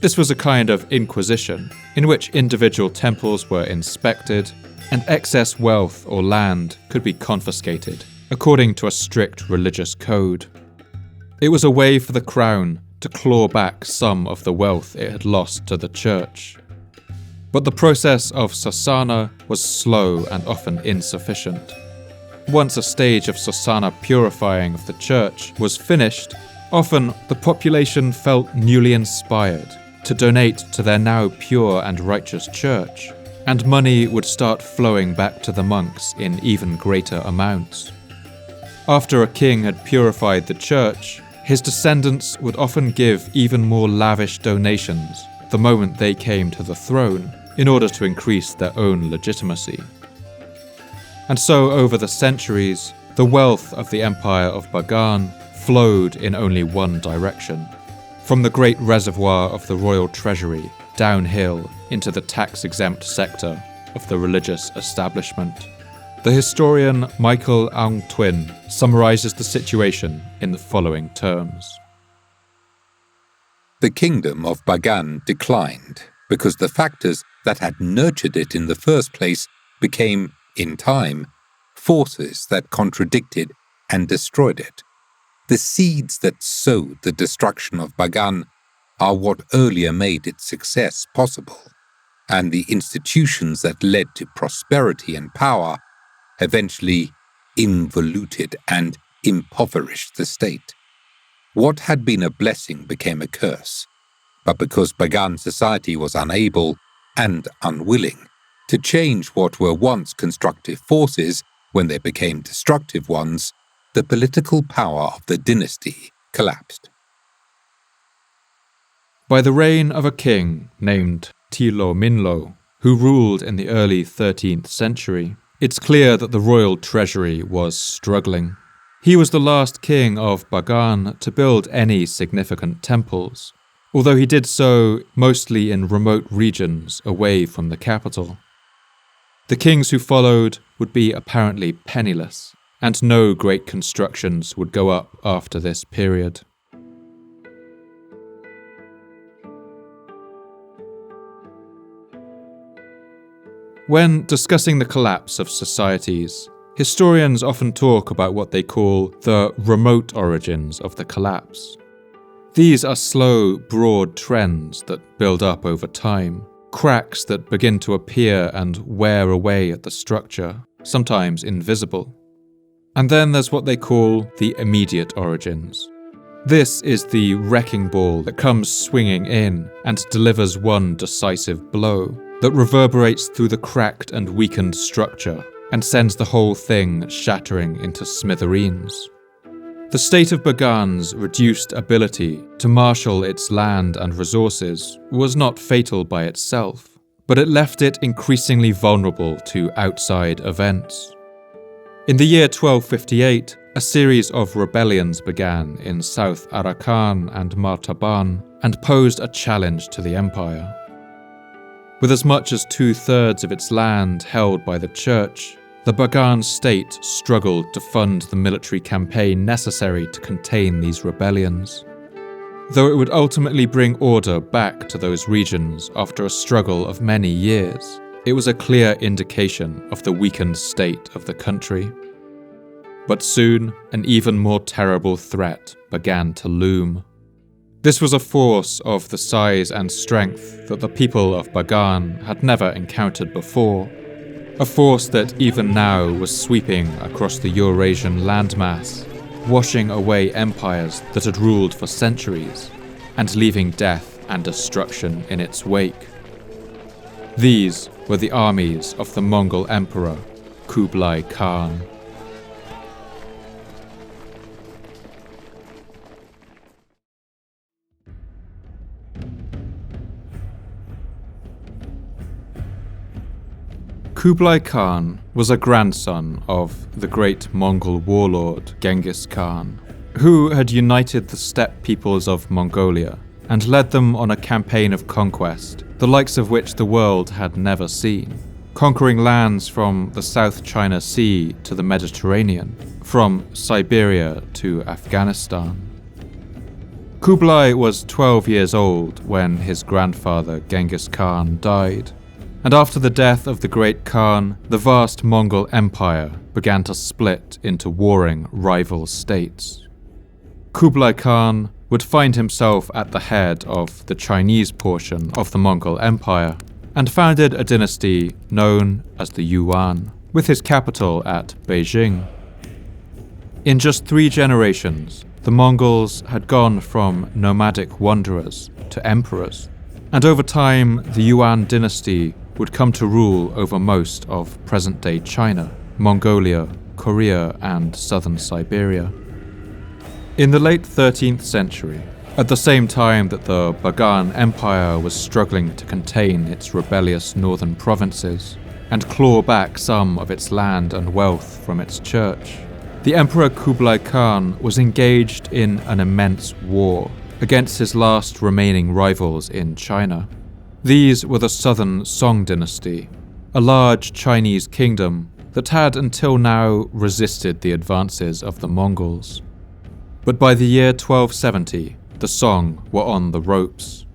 This was a kind of inquisition in which individual temples were inspected and excess wealth or land could be confiscated according to a strict religious code. It was a way for the crown to claw back some of the wealth it had lost to the church. But the process of sasana was slow and often insufficient. Once a stage of sasana purifying of the church was finished, often the population felt newly inspired to donate to their now pure and righteous church, and money would start flowing back to the monks in even greater amounts. After a king had purified the church, his descendants would often give even more lavish donations the moment they came to the throne in order to increase their own legitimacy. And so over the centuries, the wealth of the Empire of Bagan flowed in only one direction, from the great reservoir of the royal treasury downhill into the tax-exempt sector of the religious establishment. The historian Michael Aung Twin summarizes the situation in the following terms. The kingdom of Bagan declined because the factors that had nurtured it in the first place became, in time, forces that contradicted and destroyed it. The seeds that sowed the destruction of Bagan are what earlier made its success possible, and the institutions that led to prosperity and power eventually involuted and impoverished the state. What had been a blessing became a curse, but because Bagan society was unable and unwilling to change what were once constructive forces when they became destructive ones, the political power of the dynasty collapsed. By the reign of a king named Tilo Minlo, who ruled in the early 13th century, it's clear that the royal treasury was struggling. He was the last king of Bagan to build any significant temples, although he did so mostly in remote regions away from the capital. The kings who followed would be apparently penniless, and no great constructions would go up after this period. When discussing the collapse of societies, historians often talk about what they call the remote origins of the collapse. These are slow, broad trends that build up over time, cracks that begin to appear and wear away at the structure, sometimes invisible. And then there's what they call the immediate origins. This is the wrecking ball that comes swinging in and delivers one decisive blow that reverberates through the cracked and weakened structure and sends the whole thing shattering into smithereens. The state of Bagan's reduced ability to marshal its land and resources was not fatal by itself, but it left it increasingly vulnerable to outside events. In the year 1258, a series of rebellions began in South Arakan and Martaban and posed a challenge to the empire. With as much as 2/3 of its land held by the church, the Bagan state struggled to fund the military campaign necessary to contain these rebellions. Though it would ultimately bring order back to those regions after a struggle of many years, it was a clear indication of the weakened state of the country. But soon, an even more terrible threat began to loom. This was a force of the size and strength that the people of Bagan had never encountered before, a force that even now was sweeping across the Eurasian landmass, washing away empires that had ruled for centuries, and leaving death and destruction in its wake. These were the armies of the Mongol Emperor Kublai Khan. Kublai Khan was a grandson of the great Mongol warlord Genghis Khan, who had united the steppe peoples of Mongolia and led them on a campaign of conquest, the likes of which the world had never seen, conquering lands from the South China Sea to the Mediterranean, from Siberia to Afghanistan. Kublai was 12 years old when his grandfather Genghis Khan died. And after the death of the great Khan, the vast Mongol Empire began to split into warring rival states. Kublai Khan would find himself at the head of the Chinese portion of the Mongol Empire and founded a dynasty known as the Yuan, with his capital at Beijing. In just 3 generations, the Mongols had gone from nomadic wanderers to emperors, and over time the Yuan dynasty would come to rule over most of present-day China, Mongolia, Korea and southern Siberia. In the late 13th century, at the same time that the Bagan Empire was struggling to contain its rebellious northern provinces and claw back some of its land and wealth from its church, the Emperor Kublai Khan was engaged in an immense war against his last remaining rivals in China. These were the Southern Song dynasty, a large Chinese kingdom that had until now resisted the advances of the Mongols. But by the year 1270, the Song were on the ropes.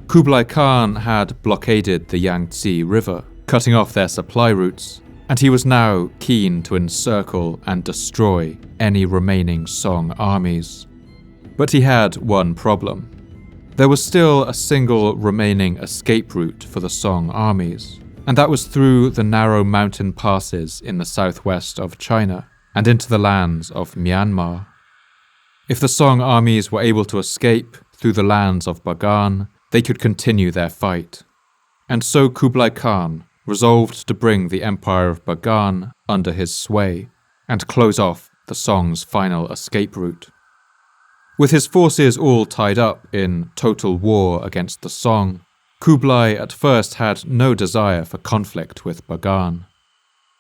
Kublai Khan had blockaded the Yangtze River, cutting off their supply routes, and he was now keen to encircle and destroy any remaining Song armies. But he had one problem. There was still a single remaining escape route for the Song armies, and that was through the narrow mountain passes in the southwest of China and into the lands of Myanmar. If the Song armies were able to escape through the lands of Bagan, they could continue their fight. And so Kublai Khan resolved to bring the Empire of Bagan under his sway and close off the Song's final escape route. With his forces all tied up in total war against the Song, Kublai at first had no desire for conflict with Bagan.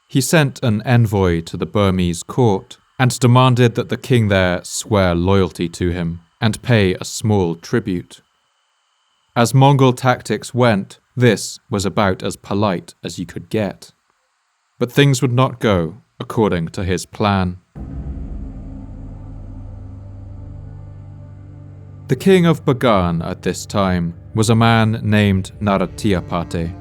He sent an envoy to the Burmese court and demanded that the king there swear loyalty to him and pay a small tribute. As Mongol tactics went, this was about as polite as you could get. But things would not go according to his plan. The king of Bagan at this time was a man named Narathiapate.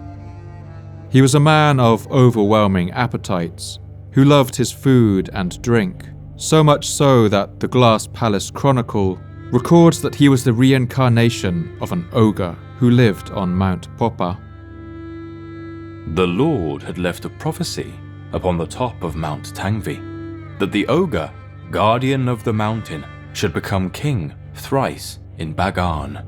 He was a man of overwhelming appetites, who loved his food and drink, so much so that the Glass Palace Chronicle records that he was the reincarnation of an ogre who lived on Mount Popa. The Lord had left a prophecy upon the top of Mount Tangvi, that the ogre, guardian of the mountain, should become king thrice in Bagan.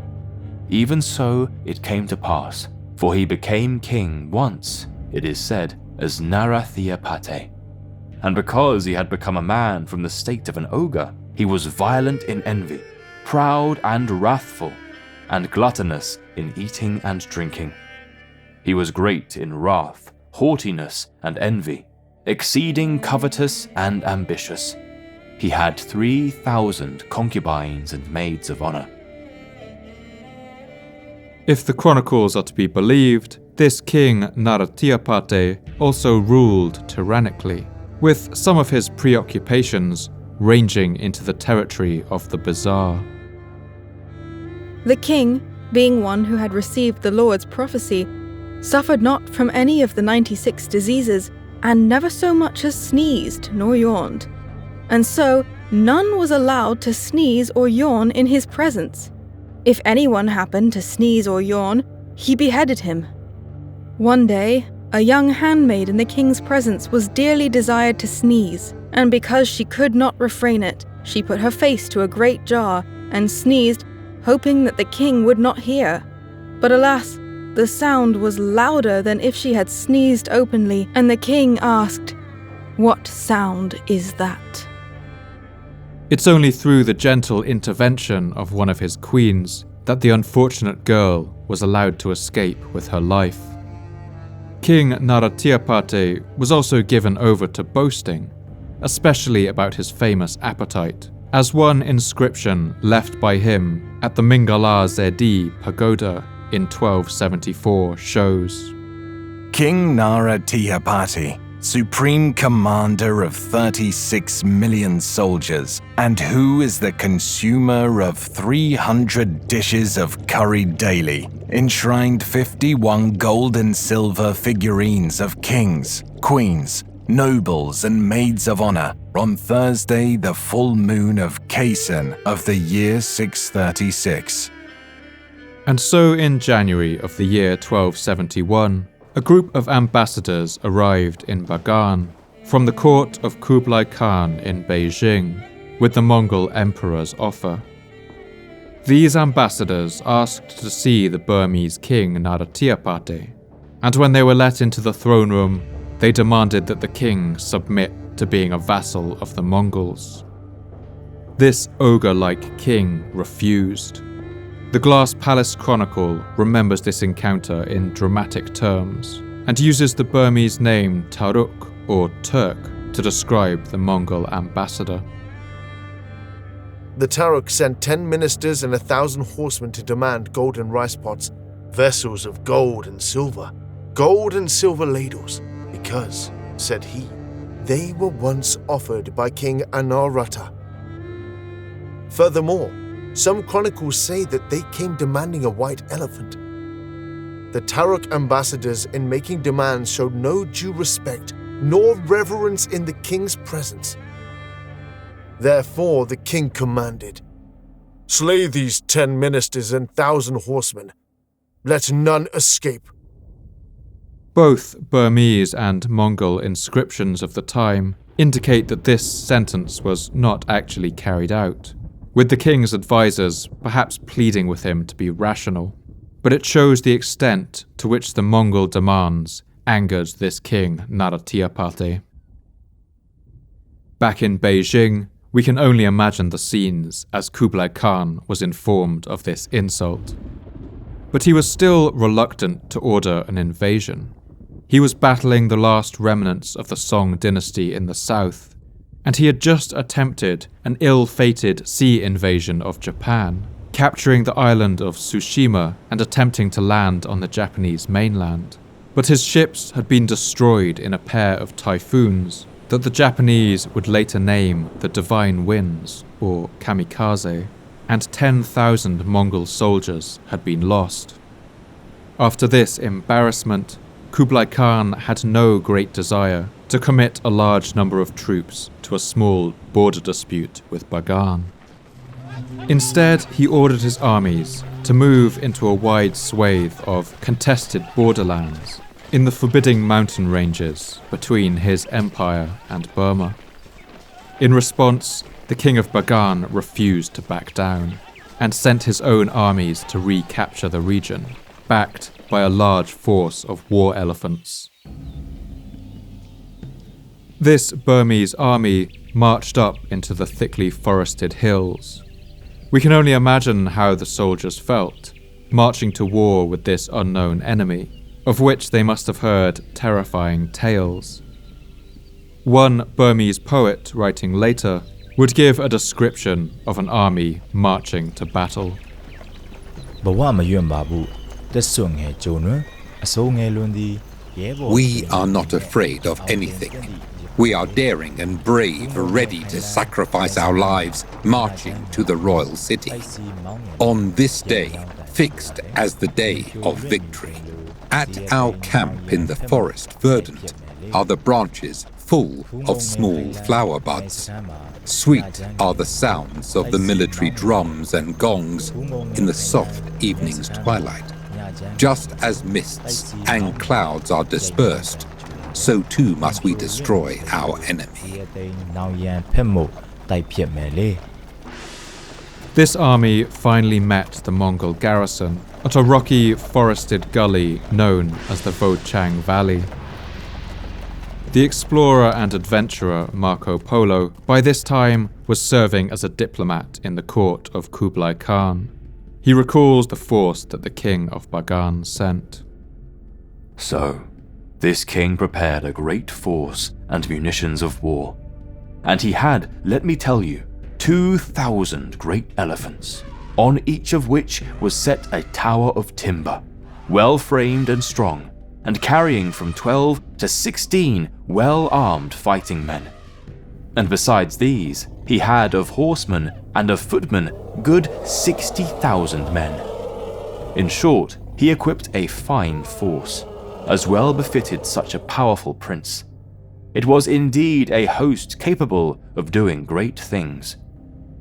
Even so it came to pass, for he became king once, it is said, as Narathiapate. And because he had become a man from the state of an ogre, he was violent in envy, proud and wrathful, and gluttonous in eating and drinking. He was great in wrath, haughtiness, and envy, exceeding covetous and ambitious. He had 3,000 concubines and maids of honor. If the chronicles are to be believed, this king Narathiapate also ruled tyrannically, with some of his preoccupations ranging into the territory of the bizarre. The king, being one who had received the Lord's prophecy, suffered not from any of the 96 diseases, and never so much as sneezed nor yawned. And so none was allowed to sneeze or yawn in his presence. If anyone happened to sneeze or yawn, he beheaded him. One day, a young handmaid in the king's presence was dearly desired to sneeze, and because she could not refrain it, she put her face to a great jar and sneezed, hoping that the king would not hear. But alas, the sound was louder than if she had sneezed openly, and the king asked, "What sound is that?" It's only through the gentle intervention of one of his queens that the unfortunate girl was allowed to escape with her life. King Narathiapate was also given over to boasting, especially about his famous appetite, as one inscription left by him at the Mingala Zedi pagoda in 1274 shows. King Narathiapate, supreme commander of 36 million soldiers, and who is the consumer of 300 dishes of curry daily, enshrined 51 gold and silver figurines of kings, queens, nobles, and maids of honor on Thursday, the full moon of Kaysen of the year 636. And so in January of the year 1271, a group of ambassadors arrived in Bagan from the court of Kublai Khan in Beijing with the Mongol emperor's offer. These ambassadors asked to see the Burmese king Narathiapate, and when they were let into the throne room, they demanded that the king submit to being a vassal of the Mongols. This ogre-like king refused. The Glass Palace Chronicle remembers this encounter in dramatic terms and uses the Burmese name Taruk or Turk to describe the Mongol ambassador. The Taruk sent 10 ministers and 1,000 horsemen to demand golden rice pots, vessels of gold and silver ladles, because, said he, they were once offered by King Anarata. Furthermore, some chronicles say that they came demanding a white elephant. The Taruk ambassadors, in making demands, showed no due respect nor reverence in the king's presence. Therefore the king commanded, "Slay these 10 ministers and 1,000 horsemen. Let none escape." Both Burmese and Mongol inscriptions of the time indicate that this sentence was not actually carried out, with the king's advisors perhaps pleading with him to be rational, but it shows the extent to which the Mongol demands angered this king Narathiapate. Back in Beijing, we can only imagine the scenes as Kublai Khan was informed of this insult. But he was still reluctant to order an invasion. He was battling the last remnants of the Song dynasty in the south, and he had just attempted an ill-fated sea invasion of Japan, capturing the island of Tsushima and attempting to land on the Japanese mainland. But his ships had been destroyed in a pair of typhoons that the Japanese would later name the Divine Winds, or Kamikaze, and 10,000 Mongol soldiers had been lost. After this embarrassment, Kublai Khan had no great desire to commit a large number of troops to a small border dispute with Bagan. Instead, he ordered his armies to move into a wide swathe of contested borderlands in the forbidding mountain ranges between his empire and Burma. In response, the king of Bagan refused to back down and sent his own armies to recapture the region, backed by a large force of war elephants. This Burmese army marched up into the thickly forested hills. We can only imagine how the soldiers felt, marching to war with this unknown enemy, of which they must have heard terrifying tales. One Burmese poet, writing later, would give a description of an army marching to battle. We are not afraid of anything. We are daring and brave, ready to sacrifice our lives, marching to the royal city. On this day, fixed as the day of victory, at our camp in the forest verdant are the branches full of small flower buds. Sweet are the sounds of the military drums and gongs in the soft evening's twilight. Just as mists and clouds are dispersed, so too must we destroy our enemy. This army finally met the Mongol garrison at a rocky, forested gully known as the Vochang Valley. The explorer and adventurer Marco Polo, by this time, was serving as a diplomat in the court of Kublai Khan. He recalls the force that the king of Bagan sent. So, this king prepared a great force and munitions of war, and he had, let me tell you, 2,000 great elephants, on each of which was set a tower of timber, well framed and strong, and carrying from 12 to 16 well-armed fighting men. And besides these, he had of horsemen and of footmen good 60,000 men. In short, he equipped a fine force, as well befitted such a powerful prince. It was indeed a host capable of doing great things.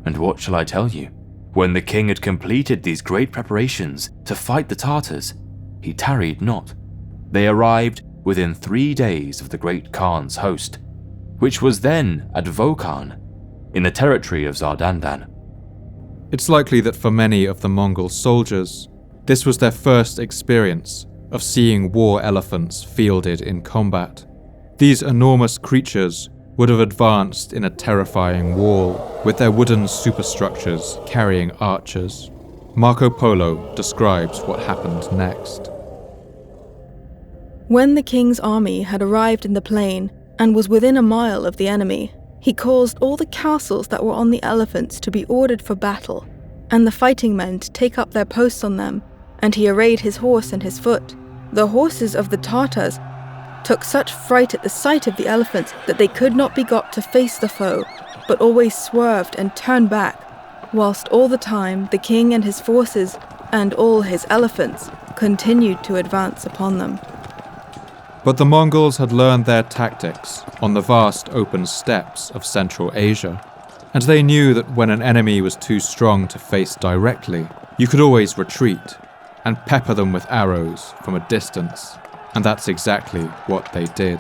And what shall I tell you? When the king had completed these great preparations to fight the Tartars, he tarried not. They arrived within 3 days of the great Khan's host, which was then at Vokhan, in the territory of Zardandan. It's likely that for many of the Mongol soldiers, this was their first experience of seeing war elephants fielded in combat. These enormous creatures would have advanced in a terrifying wall with their wooden superstructures carrying archers. Marco Polo describes what happened next. When the king's army had arrived in the plain and was within a mile of the enemy, he caused all the castles that were on the elephants to be ordered for battle, and the fighting men to take up their posts on them, and he arrayed his horse and his foot. The horses of the Tartars took such fright at the sight of the elephants that they could not be got to face the foe, but always swerved and turned back, whilst all the time the king and his forces and all his elephants continued to advance upon them. But the Mongols had learned their tactics on the vast open steppes of Central Asia, and they knew that when an enemy was too strong to face directly, you could always retreat and pepper them with arrows from a distance, and that's exactly what they did.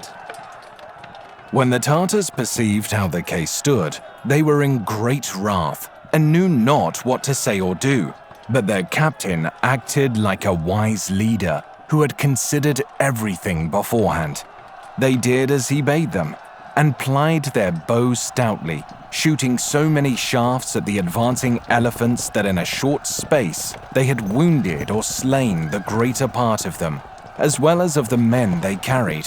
When the Tartars perceived how the case stood, they were in great wrath and knew not what to say or do, but their captain acted like a wise leader who had considered everything beforehand. They did as he bade them, and plied their bows stoutly, shooting so many shafts at the advancing elephants that in a short space they had wounded or slain the greater part of them, as well as of the men they carried.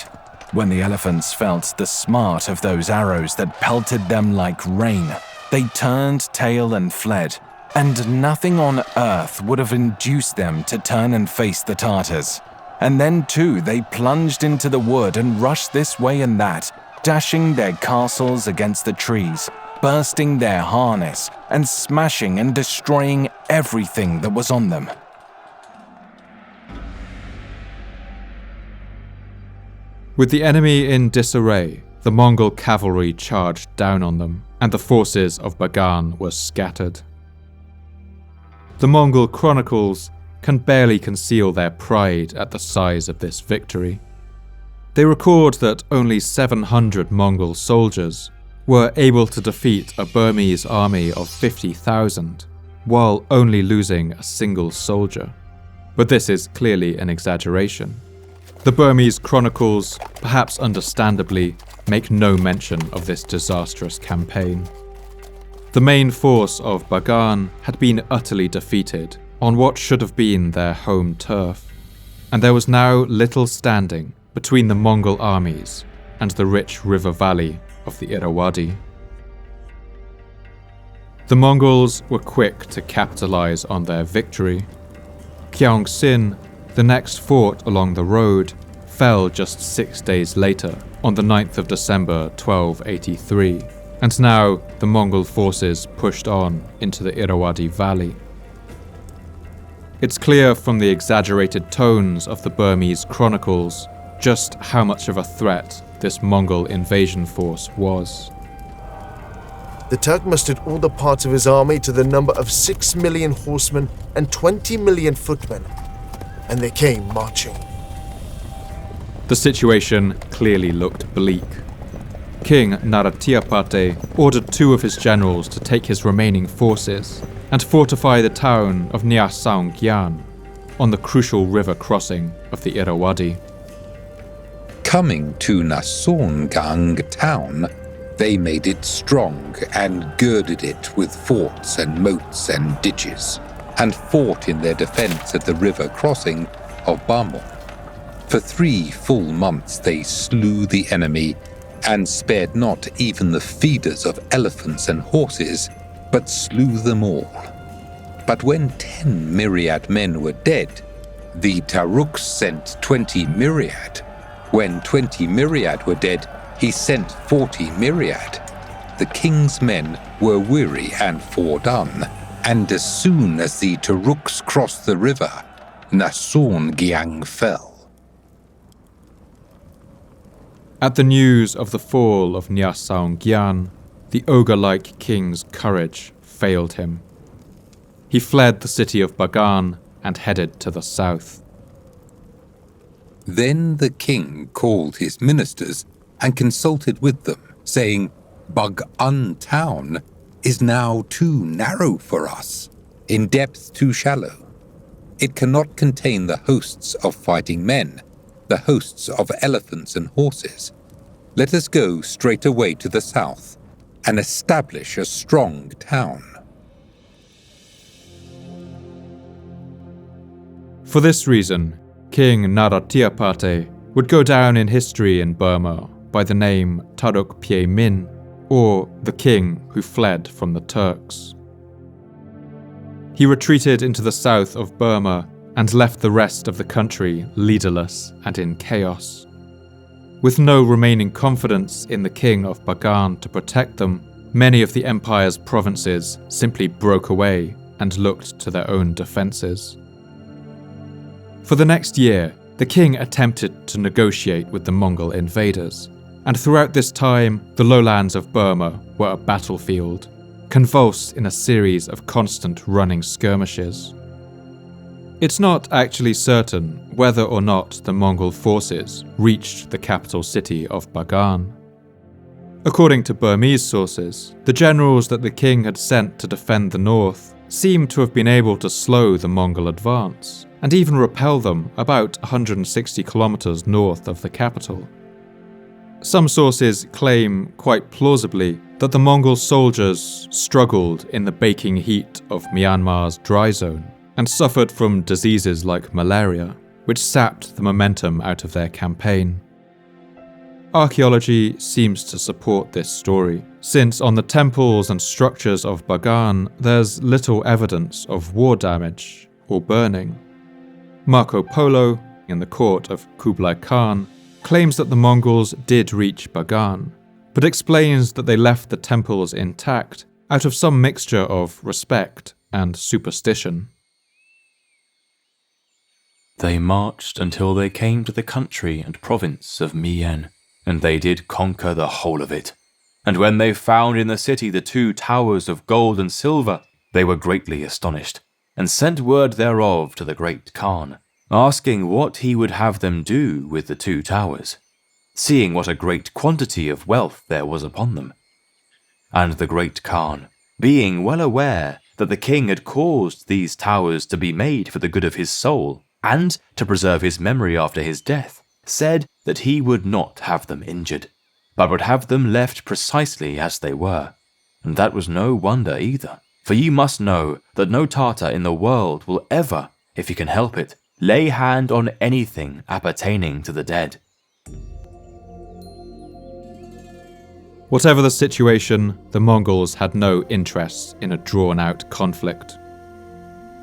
When the elephants felt the smart of those arrows that pelted them like rain, they turned tail and fled, and nothing on earth would have induced them to turn and face the Tartars. And then too they plunged into the wood and rushed this way and that, dashing their castles against the trees, bursting their harness, and smashing and destroying everything that was on them. With the enemy in disarray, the Mongol cavalry charged down on them, and the forces of Bagan were scattered. The Mongol chronicles can barely conceal their pride at the size of this victory. They record that only 700 Mongol soldiers were able to defeat a Burmese army of 50,000, while only losing a single soldier. But this is clearly an exaggeration. The Burmese chronicles, perhaps understandably, make no mention of this disastrous campaign. The main force of Bagan had been utterly defeated on what should have been their home turf, and there was now little standing between the Mongol armies and the rich river valley of the Irrawaddy. The Mongols were quick to capitalize on their victory. Gyeongsin, the next fort along the road, fell just 6 days later, on the 9th of December 1283, and now the Mongol forces pushed on into the Irrawaddy Valley. It's clear from the exaggerated tones of the Burmese chronicles just how much of a threat this Mongol invasion force was. The Turk mustered all the parts of his army to the number of 6 million horsemen and 20 million footmen, and they came marching. The situation clearly looked bleak. King Narathiapate ordered 2 of his generals to take his remaining forces and fortify the town of Nyasaungyan on the crucial river crossing of the Irrawaddy. Coming to Nyasaungyan town, they made it strong and girded it with forts and moats and ditches, and fought in their defense at the river crossing of Bamo. For 3 full months they slew the enemy, and spared not even the feeders of elephants and horses, but slew them all. But when 10 myriad men were dead, the Taruks sent 20 myriad. When 20 myriad were dead, he sent 40 myriad. The king's men were weary and fordone, and as soon as the Taruks crossed the river, Nyasaungyan fell. At the news of the fall of Nyasaungyan, the ogre-like king's courage failed him. He fled the city of Bagan and headed to the south. Then the king called his ministers and consulted with them, saying, Bagan town is now too narrow for us, in depth too shallow. It cannot contain the hosts of fighting men, the hosts of elephants and horses. Let us go straight away to the south and establish a strong town. For this reason, King Narathiapate would go down in history in Burma by the name Taruk Pye Min, or the king who fled from the Turks. He retreated into the south of Burma and left the rest of the country leaderless and in chaos. With no remaining confidence in the king of Bagan to protect them, many of the empire's provinces simply broke away and looked to their own defences. For the next year, the king attempted to negotiate with the Mongol invaders, and throughout this time, the lowlands of Burma were a battlefield, convulsed in a series of constant running skirmishes. It's not actually certain whether or not the Mongol forces reached the capital city of Bagan. According to Burmese sources, the generals that the king had sent to defend the north seemed to have been able to slow the Mongol advance, and even repel them about 160 kilometers north of the capital. Some sources claim, quite plausibly, that the Mongol soldiers struggled in the baking heat of Myanmar's dry zone and suffered from diseases like malaria, which sapped the momentum out of their campaign. Archaeology seems to support this story, since on the temples and structures of Bagan there's little evidence of war damage or burning. Marco Polo, in the court of Kublai Khan, claims that the Mongols did reach Bagan, but explains that they left the temples intact out of some mixture of respect and superstition. They marched until they came to the country and province of Mien, and they did conquer the whole of it. And when they found in the city the 2 towers of gold and silver, they were greatly astonished, and sent word thereof to the great Khan, asking what he would have them do with the 2 towers, seeing what a great quantity of wealth there was upon them. And the great Khan, being well aware that the king had caused these towers to be made for the good of his soul, and to preserve his memory after his death, said that he would not have them injured, but would have them left precisely as they were. And that was no wonder either, for you must know that no Tartar in the world will ever, if he can help it, lay hand on anything appertaining to the dead. Whatever the situation, the Mongols had no interest in a drawn-out conflict.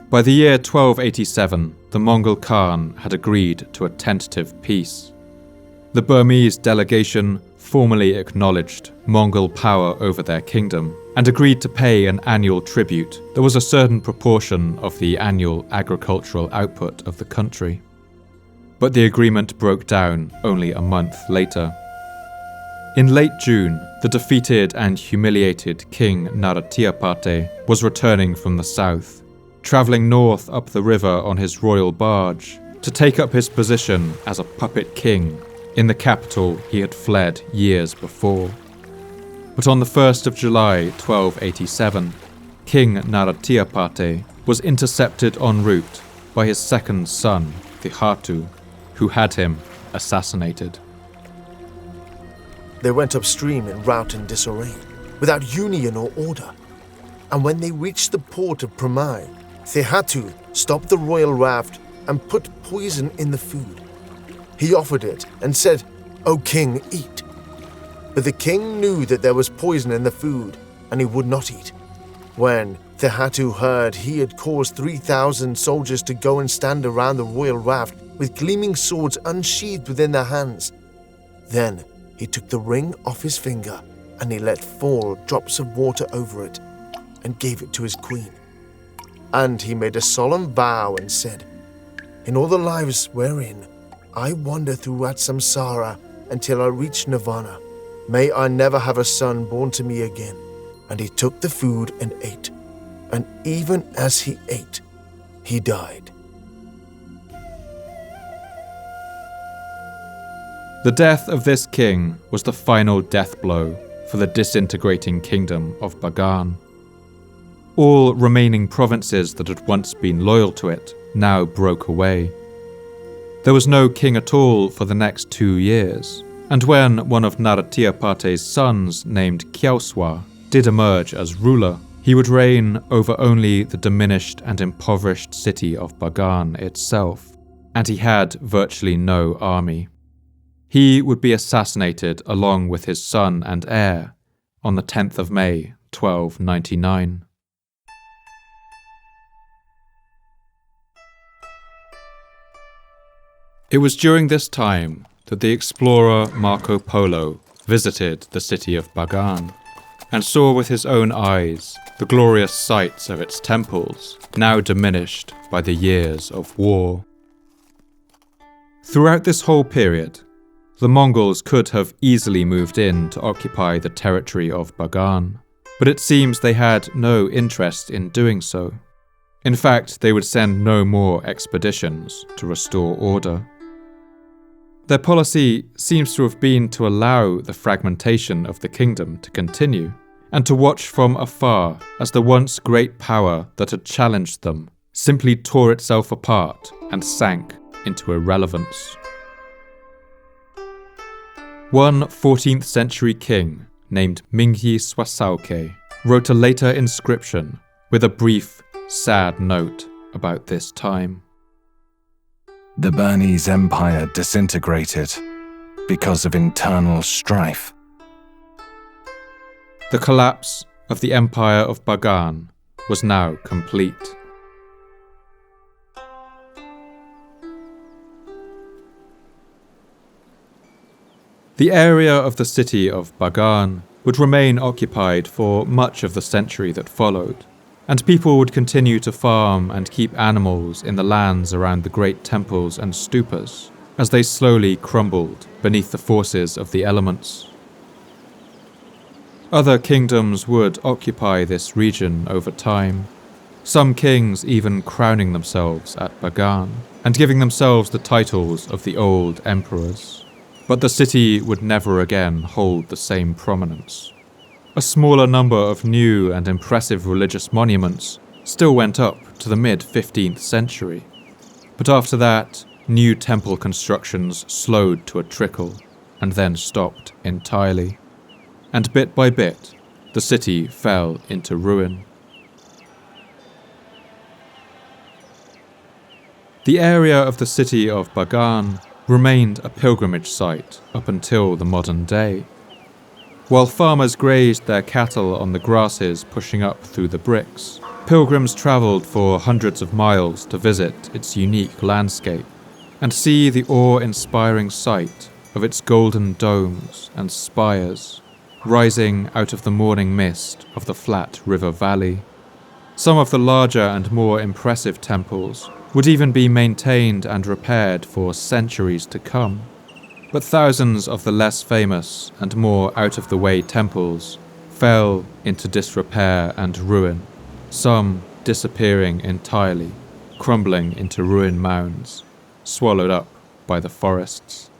By the year 1287, the Mongol Khan had agreed to a tentative peace. The Burmese delegation formally acknowledged Mongol power over their kingdom and agreed to pay an annual tribute that was a certain proportion of the annual agricultural output of the country. But the agreement broke down only a month later. In late June, the defeated and humiliated King Narathiapate was returning from the south, travelling north up the river on his royal barge to take up his position as a puppet king in the capital he had fled years before. But on the 1st of July 1287, King Narathiapate was intercepted en route by his second son, Thihatu, who had him assassinated. They went upstream in rout and disarray, without union or order. And when they reached the port of Pramai, Thihatu stopped the royal raft and put poison in the food. He offered it and said, "O king, eat." But the king knew that there was poison in the food, and he would not eat. When Thihatu heard he had caused 3,000 soldiers to go and stand around the royal raft with gleaming swords unsheathed within their hands, then he took the ring off his finger and he let fall drops of water over it and gave it to his queen. And he made a solemn vow and said, "In all the lives wherein I wander throughout samsara until I reach nirvana, may I never have a son born to me again." And he took the food and ate, and even as he ate, he died. The death of this king was the final death blow for the disintegrating kingdom of Bagan. All remaining provinces that had once been loyal to it now broke away. There was no king at all for the next 2 years, And when one of Naratiapate's sons, named Kyaoswa, did emerge as ruler, he would reign over only the diminished and impoverished city of Bagan itself, and he had virtually no army. He would be assassinated along with his son and heir on the 10th of May, 1299. It was during this time that the explorer Marco Polo visited the city of Bagan and saw with his own eyes the glorious sights of its temples, now diminished by the years of war. Throughout this whole period, the Mongols could have easily moved in to occupy the territory of Bagan, but it seems they had no interest in doing so. In fact, they would send no more expeditions to restore order. Their policy seems to have been to allow the fragmentation of the kingdom to continue, and to watch from afar as the once great power that had challenged them simply tore itself apart and sank into irrelevance. One 14th century king named Mingyi Swasaoke wrote a later inscription with a brief, sad note about this time. The Bernese Empire disintegrated because of internal strife. The collapse of the Empire of Bagan was now complete. The area of the city of Bagan would remain occupied for much of the century that followed, and people would continue to farm and keep animals in the lands around the great temples and stupas as they slowly crumbled beneath the forces of the elements. Other kingdoms would occupy this region over time, some kings even crowning themselves at Bagan and giving themselves the titles of the old emperors. But the city would never again hold the same prominence. A smaller number of new and impressive religious monuments still went up to the mid-15th century. But after that, new temple constructions slowed to a trickle and then stopped entirely. And bit by bit, the city fell into ruin. The area of the city of Bagan remained a pilgrimage site up until the modern day. While farmers grazed their cattle on the grasses pushing up through the bricks, pilgrims travelled for hundreds of miles to visit its unique landscape and see the awe-inspiring sight of its golden domes and spires rising out of the morning mist of the flat river valley. Some of the larger and more impressive temples would even be maintained and repaired for centuries to come. But thousands of the less famous and more out-of-the-way temples fell into disrepair and ruin, some disappearing entirely, crumbling into ruin mounds, swallowed up by the forests.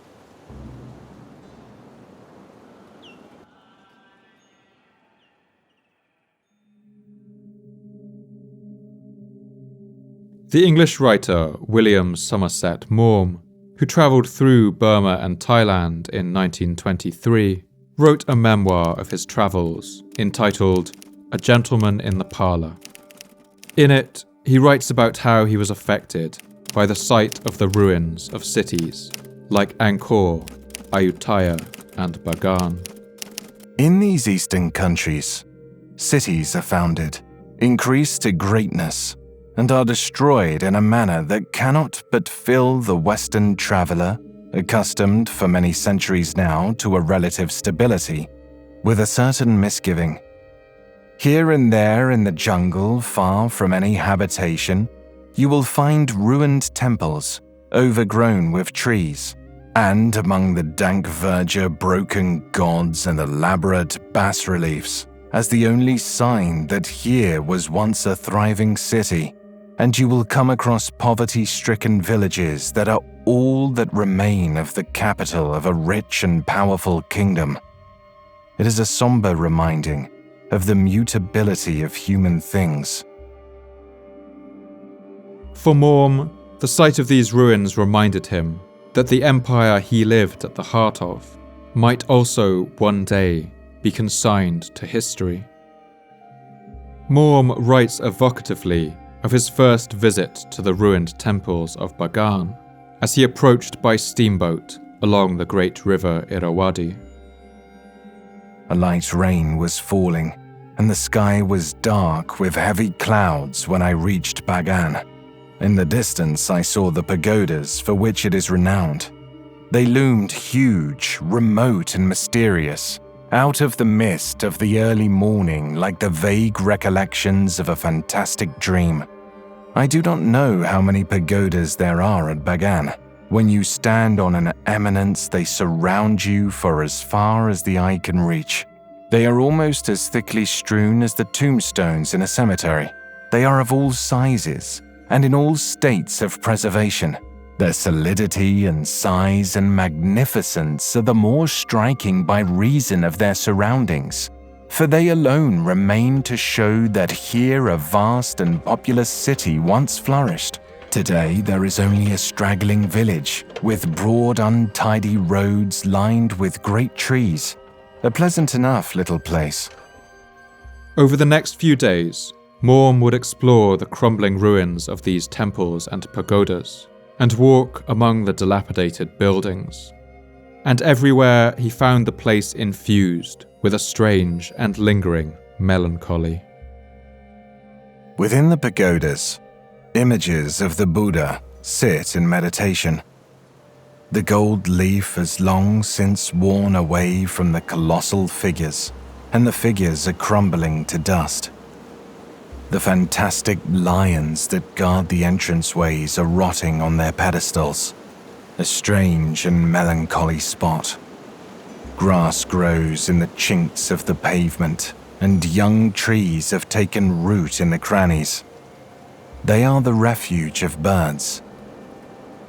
The English writer William Somerset Maugham, who travelled through Burma and Thailand in 1923, wrote a memoir of his travels entitled A Gentleman in the Parlour. In it, he writes about how he was affected by the sight of the ruins of cities like Angkor, Ayutthaya, and Bagan. In these eastern countries, cities are founded, increase to greatness, and are destroyed in a manner that cannot but fill the Western traveller, accustomed for many centuries now to a relative stability, with a certain misgiving. Here and there in the jungle, far from any habitation, you will find ruined temples, overgrown with trees, and among the dank verdure broken gods and elaborate bas-reliefs, as the only sign that here was once a thriving city. And you will come across poverty-stricken villages that are all that remain of the capital of a rich and powerful kingdom. It is a somber reminding of the mutability of human things. For Maugham, the sight of these ruins reminded him that the empire he lived at the heart of might also one day be consigned to history. Morm writes evocatively of his first visit to the ruined temples of Bagan as he approached by steamboat along the great river Irrawaddy. A light rain was falling, and the sky was dark with heavy clouds when I reached Bagan. In the distance, I saw the pagodas for which it is renowned. They loomed huge, remote, and mysterious, out of the mist of the early morning like the vague recollections of a fantastic dream. I do not know how many pagodas there are at Bagan. When you stand on an eminence, they surround you for as far as the eye can reach. They are almost as thickly strewn as the tombstones in a cemetery. They are of all sizes and in all states of preservation. Their solidity and size and magnificence are the more striking by reason of their surroundings, for they alone remain to show that here a vast and populous city once flourished. Today there is only a straggling village, with broad untidy roads lined with great trees. A pleasant enough little place. Over the next few days, Morm would explore the crumbling ruins of these temples and pagodas, and walk among the dilapidated buildings. And everywhere he found the place infused with a strange and lingering melancholy. Within the pagodas, images of the Buddha sit in meditation. The gold leaf has long since worn away from the colossal figures, and the figures are crumbling to dust. The fantastic lions that guard the entranceways are rotting on their pedestals, a strange and melancholy spot. Grass grows in the chinks of the pavement, and young trees have taken root in the crannies. They are the refuge of birds.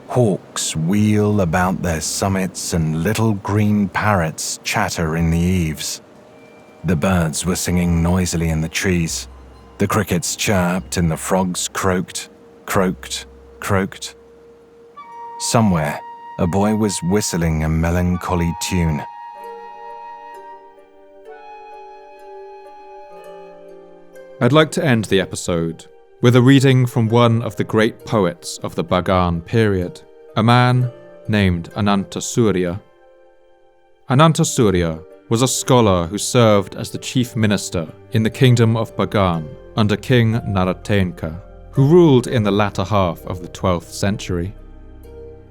Hawks wheel about their summits and little green parrots chatter in the eaves. The birds were singing noisily in the trees. The crickets chirped and the frogs croaked, croaked, croaked. Somewhere, a boy was whistling a melancholy tune. I'd like to end the episode with a reading from one of the great poets of the Bagan period, a man named Anantasurya. Anantasurya was a scholar who served as the chief minister in the kingdom of Bagan under King Naratenka, who ruled in the latter half of the 12th century.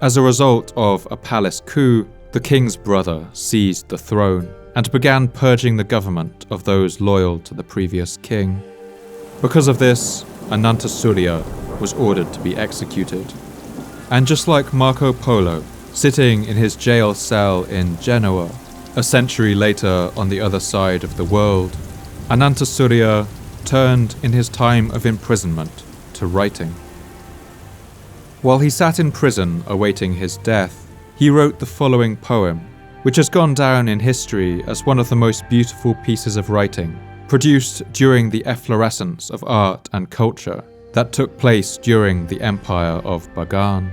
As a result of a palace coup, the king's brother seized the throne and began purging the government of those loyal to the previous king. Because of this, Anantasurya was ordered to be executed. And just like Marco Polo, sitting in his jail cell in Genoa, a century later on the other side of the world, Anantasurya turned in his time of imprisonment to writing. While he sat in prison awaiting his death, he wrote the following poem, which has gone down in history as one of the most beautiful pieces of writing produced during the efflorescence of art and culture that took place during the empire of Bagan.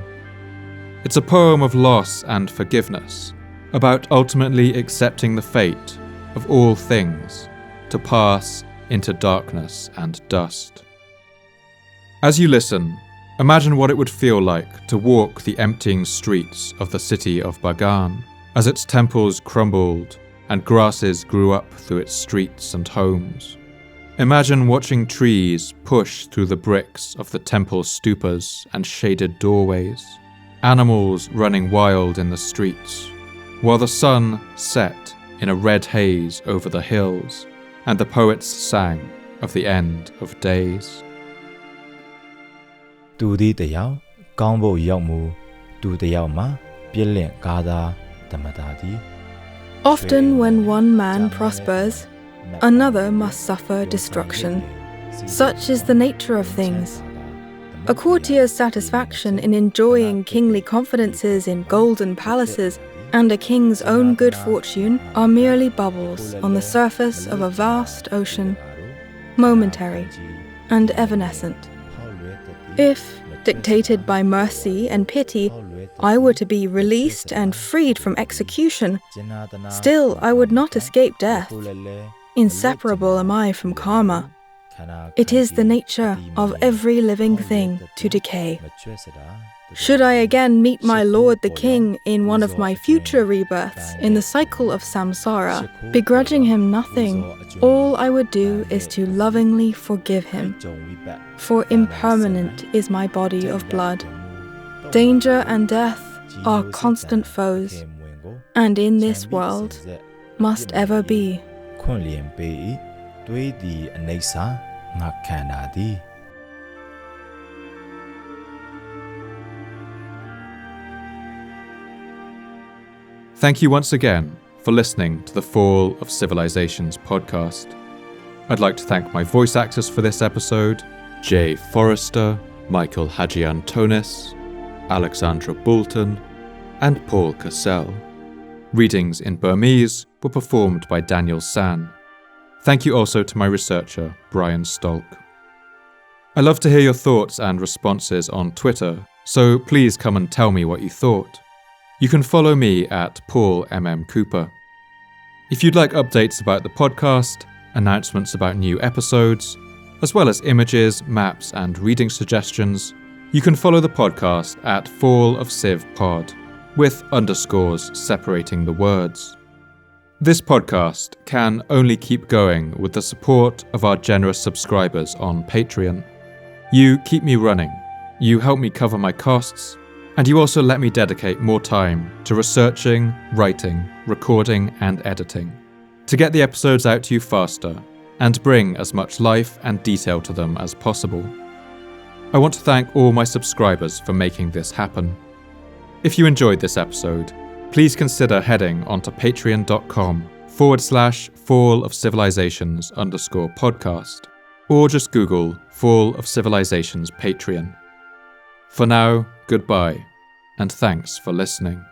It's a poem of loss and forgiveness, about ultimately accepting the fate of all things to pass into darkness and dust. As you listen, imagine what it would feel like to walk the emptying streets of the city of Bagan as its temples crumbled and grasses grew up through its streets and homes. Imagine watching trees push through the bricks of the temple stupas and shaded doorways, animals running wild in the streets, while the sun set in a red haze over the hills, and the poets sang of the end of days. သူသည်တယောက်ကောင်းဖို့ရောက်မှုသူတယောက်မှာပြည့်လင့်ကားသာဓမ္မတာသည် Often when one man prospers, another must suffer destruction. Such is the nature of things. A courtier's satisfaction in enjoying kingly confidences in golden palaces and a king's own good fortune are merely bubbles on the surface of a vast ocean, momentary and evanescent. If, dictated by mercy and pity, I were to be released and freed from execution, still I would not escape death. Inseparable am I from karma. It is the nature of every living thing to decay. Should I again meet my Lord the King in one of my future rebirths in the cycle of samsara, begrudging him nothing, all I would do is to lovingly forgive him. For impermanent is my body of blood. Danger and death are constant foes, and in this world must ever be. Thank you once again for listening to the Fall of Civilizations podcast. I'd like to thank my voice actors for this episode, Jay Forrester, Michael Hadjiantonis, Alexandra Boulton, and Paul Cassell. Readings in Burmese were performed by Daniel San. Thank you also to my researcher, Brian Stolk. I love to hear your thoughts and responses on Twitter, so please come and tell me what you thought. You can follow me at Paul M.M. Cooper. If you'd like updates about the podcast, announcements about new episodes, as well as images, maps, and reading suggestions, you can follow the podcast at Fall of Civ Pod, with underscores separating the words. This podcast can only keep going with the support of our generous subscribers on Patreon. You keep me running, you help me cover my costs, and you also let me dedicate more time to researching, writing, recording, and editing, to get the episodes out to you faster, and bring as much life and detail to them as possible. I want to thank all my subscribers for making this happen. If you enjoyed this episode, please consider heading onto patreon.com/Fall of Civilizations_podcast, or just Google Fall of Civilizations Patreon. For now, goodbye, and thanks for listening.